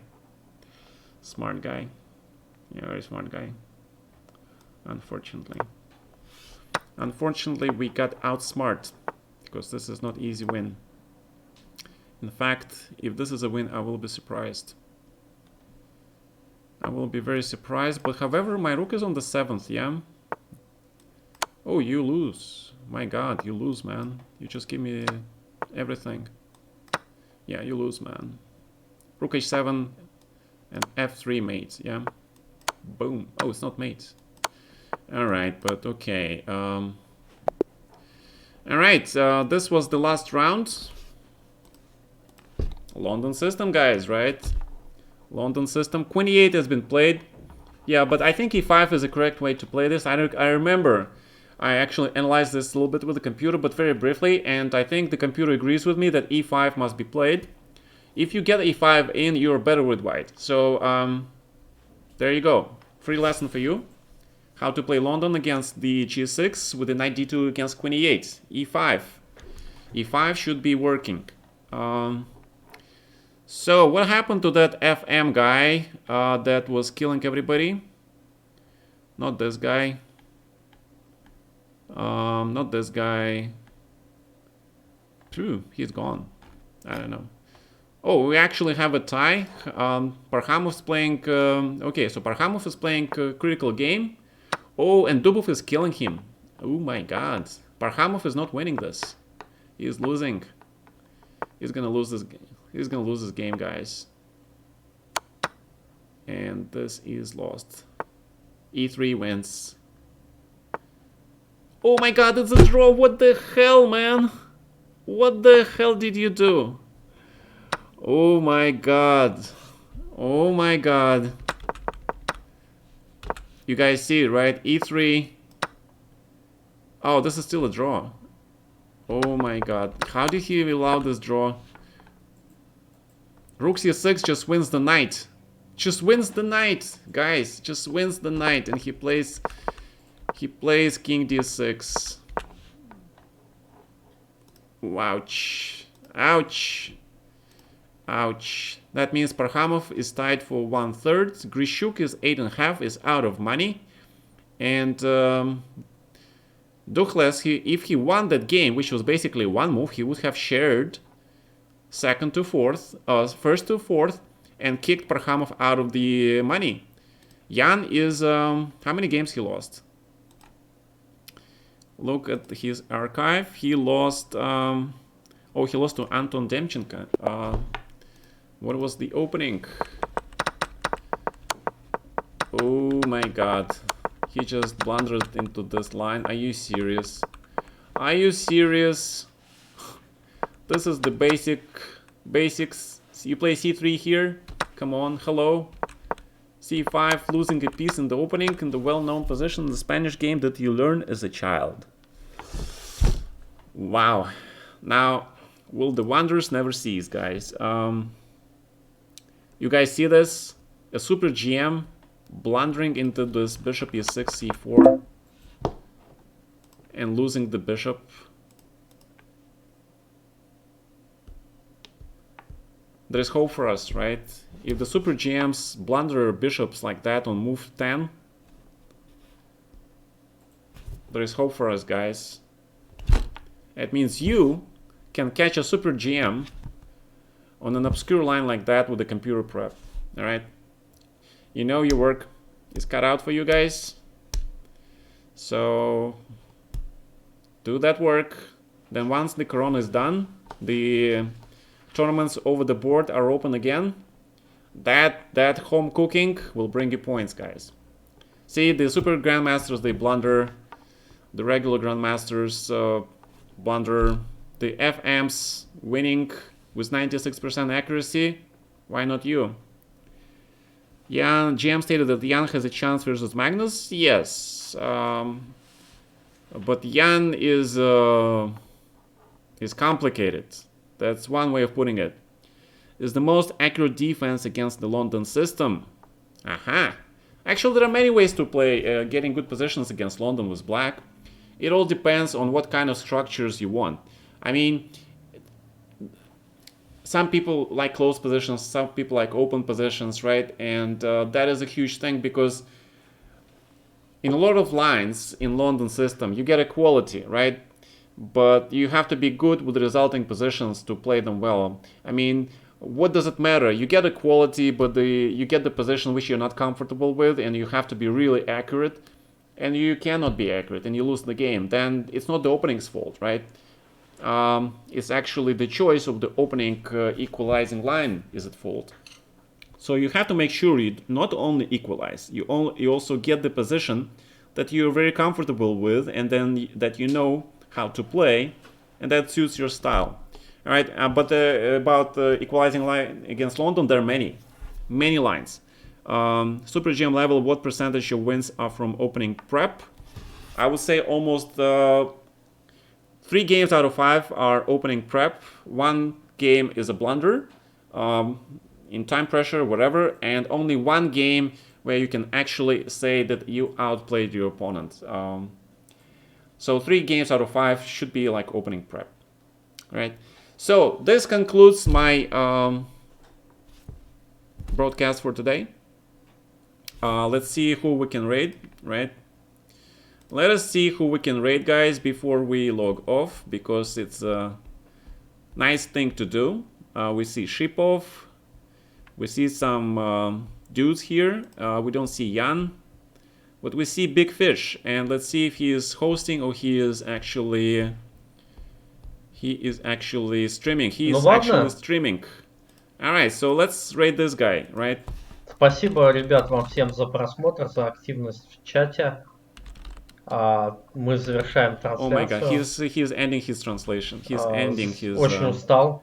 Smart guy. Yeah, very smart guy. Unfortunately. Unfortunately, we got outsmart. Because this is not easy win. In fact, if this is a win, I will be surprised. I will be very surprised. But however, my rook is on the 7th, yeah? Oh, you lose. My god, you lose, man. You just give me everything. Yeah, you lose, man. Rook h7 and f3 mate, yeah? Boom. Oh, it's not mate. Alright, but okay. Alright, this was the last round. London system, guys, right? London system. Queen e8 has been played. Yeah, but I think e5 is the correct way to play this. I remember I actually analyzed this a little bit with the computer, but very briefly, and I think the computer agrees with me that e5 must be played. If you get e5 in, you're better with white. So, there you go. Free lesson for you. how to play London against the G6 with the knight D2 against Queen E8, E5. E5 should be working. So what happened to that FM guy that was killing everybody? Not this guy. Not this guy. Phew, he's gone. I don't know. Oh, we actually have a tie. Parkhamov's playing... okay, so Parkhamov is playing critical game. Oh, and Dubov is killing him. Oh my god. Parkhamov is not winning this. He is losing. He's gonna lose this. He's gonna lose this game, guys. And this is lost. E3 wins. Oh my god, it's a draw. What the hell, man? What the hell did you do? Oh my god. Oh my god. You guys see it, right? E3. Oh, this is still a draw. Oh my god. How did he allow this draw? Rook C6 just wins the knight. Just wins the knight, guys. Just wins the knight, and he plays King D6. Ouch. Ouch. Ouch. That means Parkhamov is tied for 1/3. Grishuk is 8.5, is out of money. And Duchles, if he won that game, which was basically one move, he would have shared second to fourth, first to fourth, and kicked Parkhamov out of the money. Jan is, how many games he lost? Look at his archive. He lost, oh, he lost to Anton Demchenko. What was the opening? Oh my god. He just blundered into this line. Are you serious? Are you serious? This is the basics. You play C3 here. Come on, hello. C5, losing a piece in the opening in the well-known position in the Spanish game that you learn as a child. Wow. Now, will the wonders never cease, guys? You guys see this? A super GM blundering into this bishop e6, c4, and losing the bishop. There is hope for us, right? If the super GMs blunder bishops like that on move 10, there is hope for us, guys. It means you can catch a super GM on an obscure line like that with a computer prep. All right, you know your work is cut out for you guys. So do that work. Then once the Corona is done, the tournaments over the board are open again. That home cooking will bring you points, guys. See, the super grandmasters, they blunder. The regular grandmasters blunder. The FMs winning with 96% accuracy. Why not you? Jan, GM stated that Jan has a chance versus Magnus. Yes, but Jan is complicated. That's one way of putting it. Is the most accurate defense against the London system. Aha. Actually, there are many ways to play getting good positions against London with black. It all depends on what kind of structures you want. I mean, some people like closed positions, some people like open positions, right? And that is a huge thing because in a lot of lines in London system, you get equality, right? But you have to be good with the resulting positions to play them well. I mean, what does it matter? You get equality, but you get the position which you're not comfortable with, and you have to be really accurate, and you cannot be accurate, and you lose the game. Then it's not the opening's fault, right? It's actually the choice of the opening equalizing line is at fault. So you have to make sure you not only equalize, you also get the position that you're very comfortable with, and then that you know how to play, and that suits your style. All right, but about equalizing line against London, there are many lines. Super GM level, what percentage of wins are from opening prep? I would say almost 3 games out of 5 are opening prep. 1 game is a blunder in time pressure, whatever, and only 1 game where you can actually say that you outplayed your opponent. So 3 games out of 5 should be like opening prep, right? So this concludes my broadcast for today. Let's see who we can raid, right? Let us see who we can raid, guys, before we log off, because it's a nice thing to do. We see Shipov, we see some dudes here. We don't see Jan, but we see Big Fish, and let's see if he is hosting or he is actually streaming. He is actually streaming. All right, so let's raid this guy, right? Спасибо, ребят, вам всем за просмотр, за активность в чате. Мы завершаем трансляцию. Oh my god, he's ending his translation. He's ending his... Очень устал.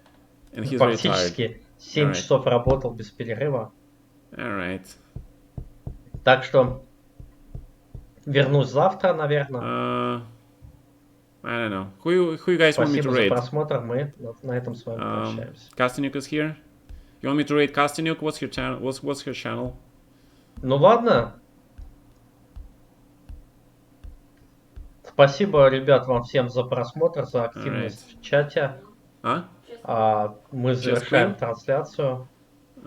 And he's Практически 7 часов работал без перерыва. Alright. Так что вернусь завтра, наверное. I don't know. Who you guys want me to raid? Спасибо за просмотр. Мы на этом с вами прощаемся. Kastynyuk is here. You want me to raid Kastynyuk? What's your channel? What's her channel? Ну ладно. Спасибо, ребят, вам всем за просмотр, за активность в чате. Мы завершаем трансляцию.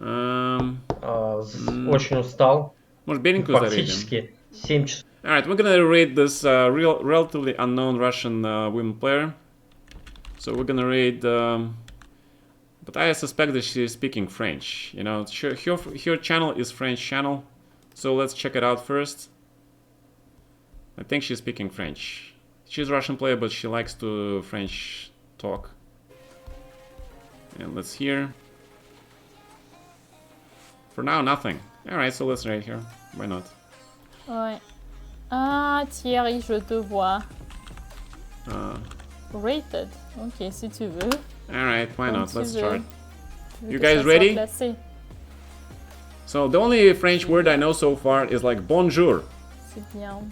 Очень устал. Практически 7 часов. Alright, we're gonna raid this relatively unknown Russian women player. So we're gonna raid... but I suspect that she's speaking French. You know, her channel is French channel. So let's check it out first. I think she's speaking French. She's a Russian player, but she likes to French talk. And let's hear. For now, nothing. Alright, so let's raid her. Why not? Ouais. Ah, Thierry, je te vois. Rated. Ok, si tu veux. Alright, why not? Let's start. You guys ready? So the only French word I know so far is like bonjour. C'est bien.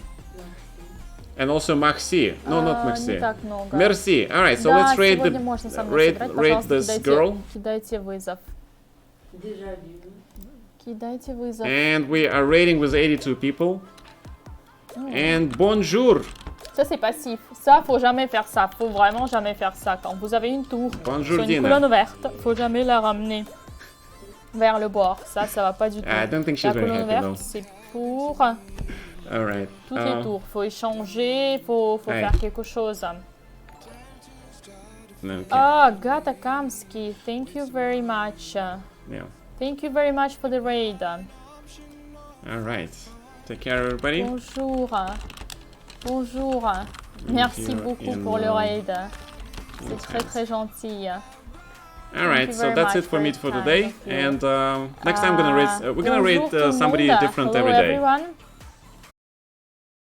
And also merci. No, not merci. Merci. Alright, so let's raid this girl. Кидайте вызов. Кидайте вызов. And we are raiding with 82 people. And bonjour. Ça c'est passif. Ça faut jamais faire ça. Faut vraiment jamais faire ça. Quand vous avez une tour bonjour, sur une colonne verte, faut jamais la ramener vers le bord. Ça va pas du tout. I don't think she's la very colonne happy, verte c'est pour Alright. toutes les tours. Faut échanger, faut faire quelque chose. Okay. Ah, Gata Kamsky, thank you very much. Yeah. Thank you very much for the raid. Alright. Take care, everybody. Bonjour. Bonjour. Merci beaucoup pour le raid. C'est très très gentil. Alright, so that's it for me for today. And next time we're gonna raid somebody different every day. Hello everyone.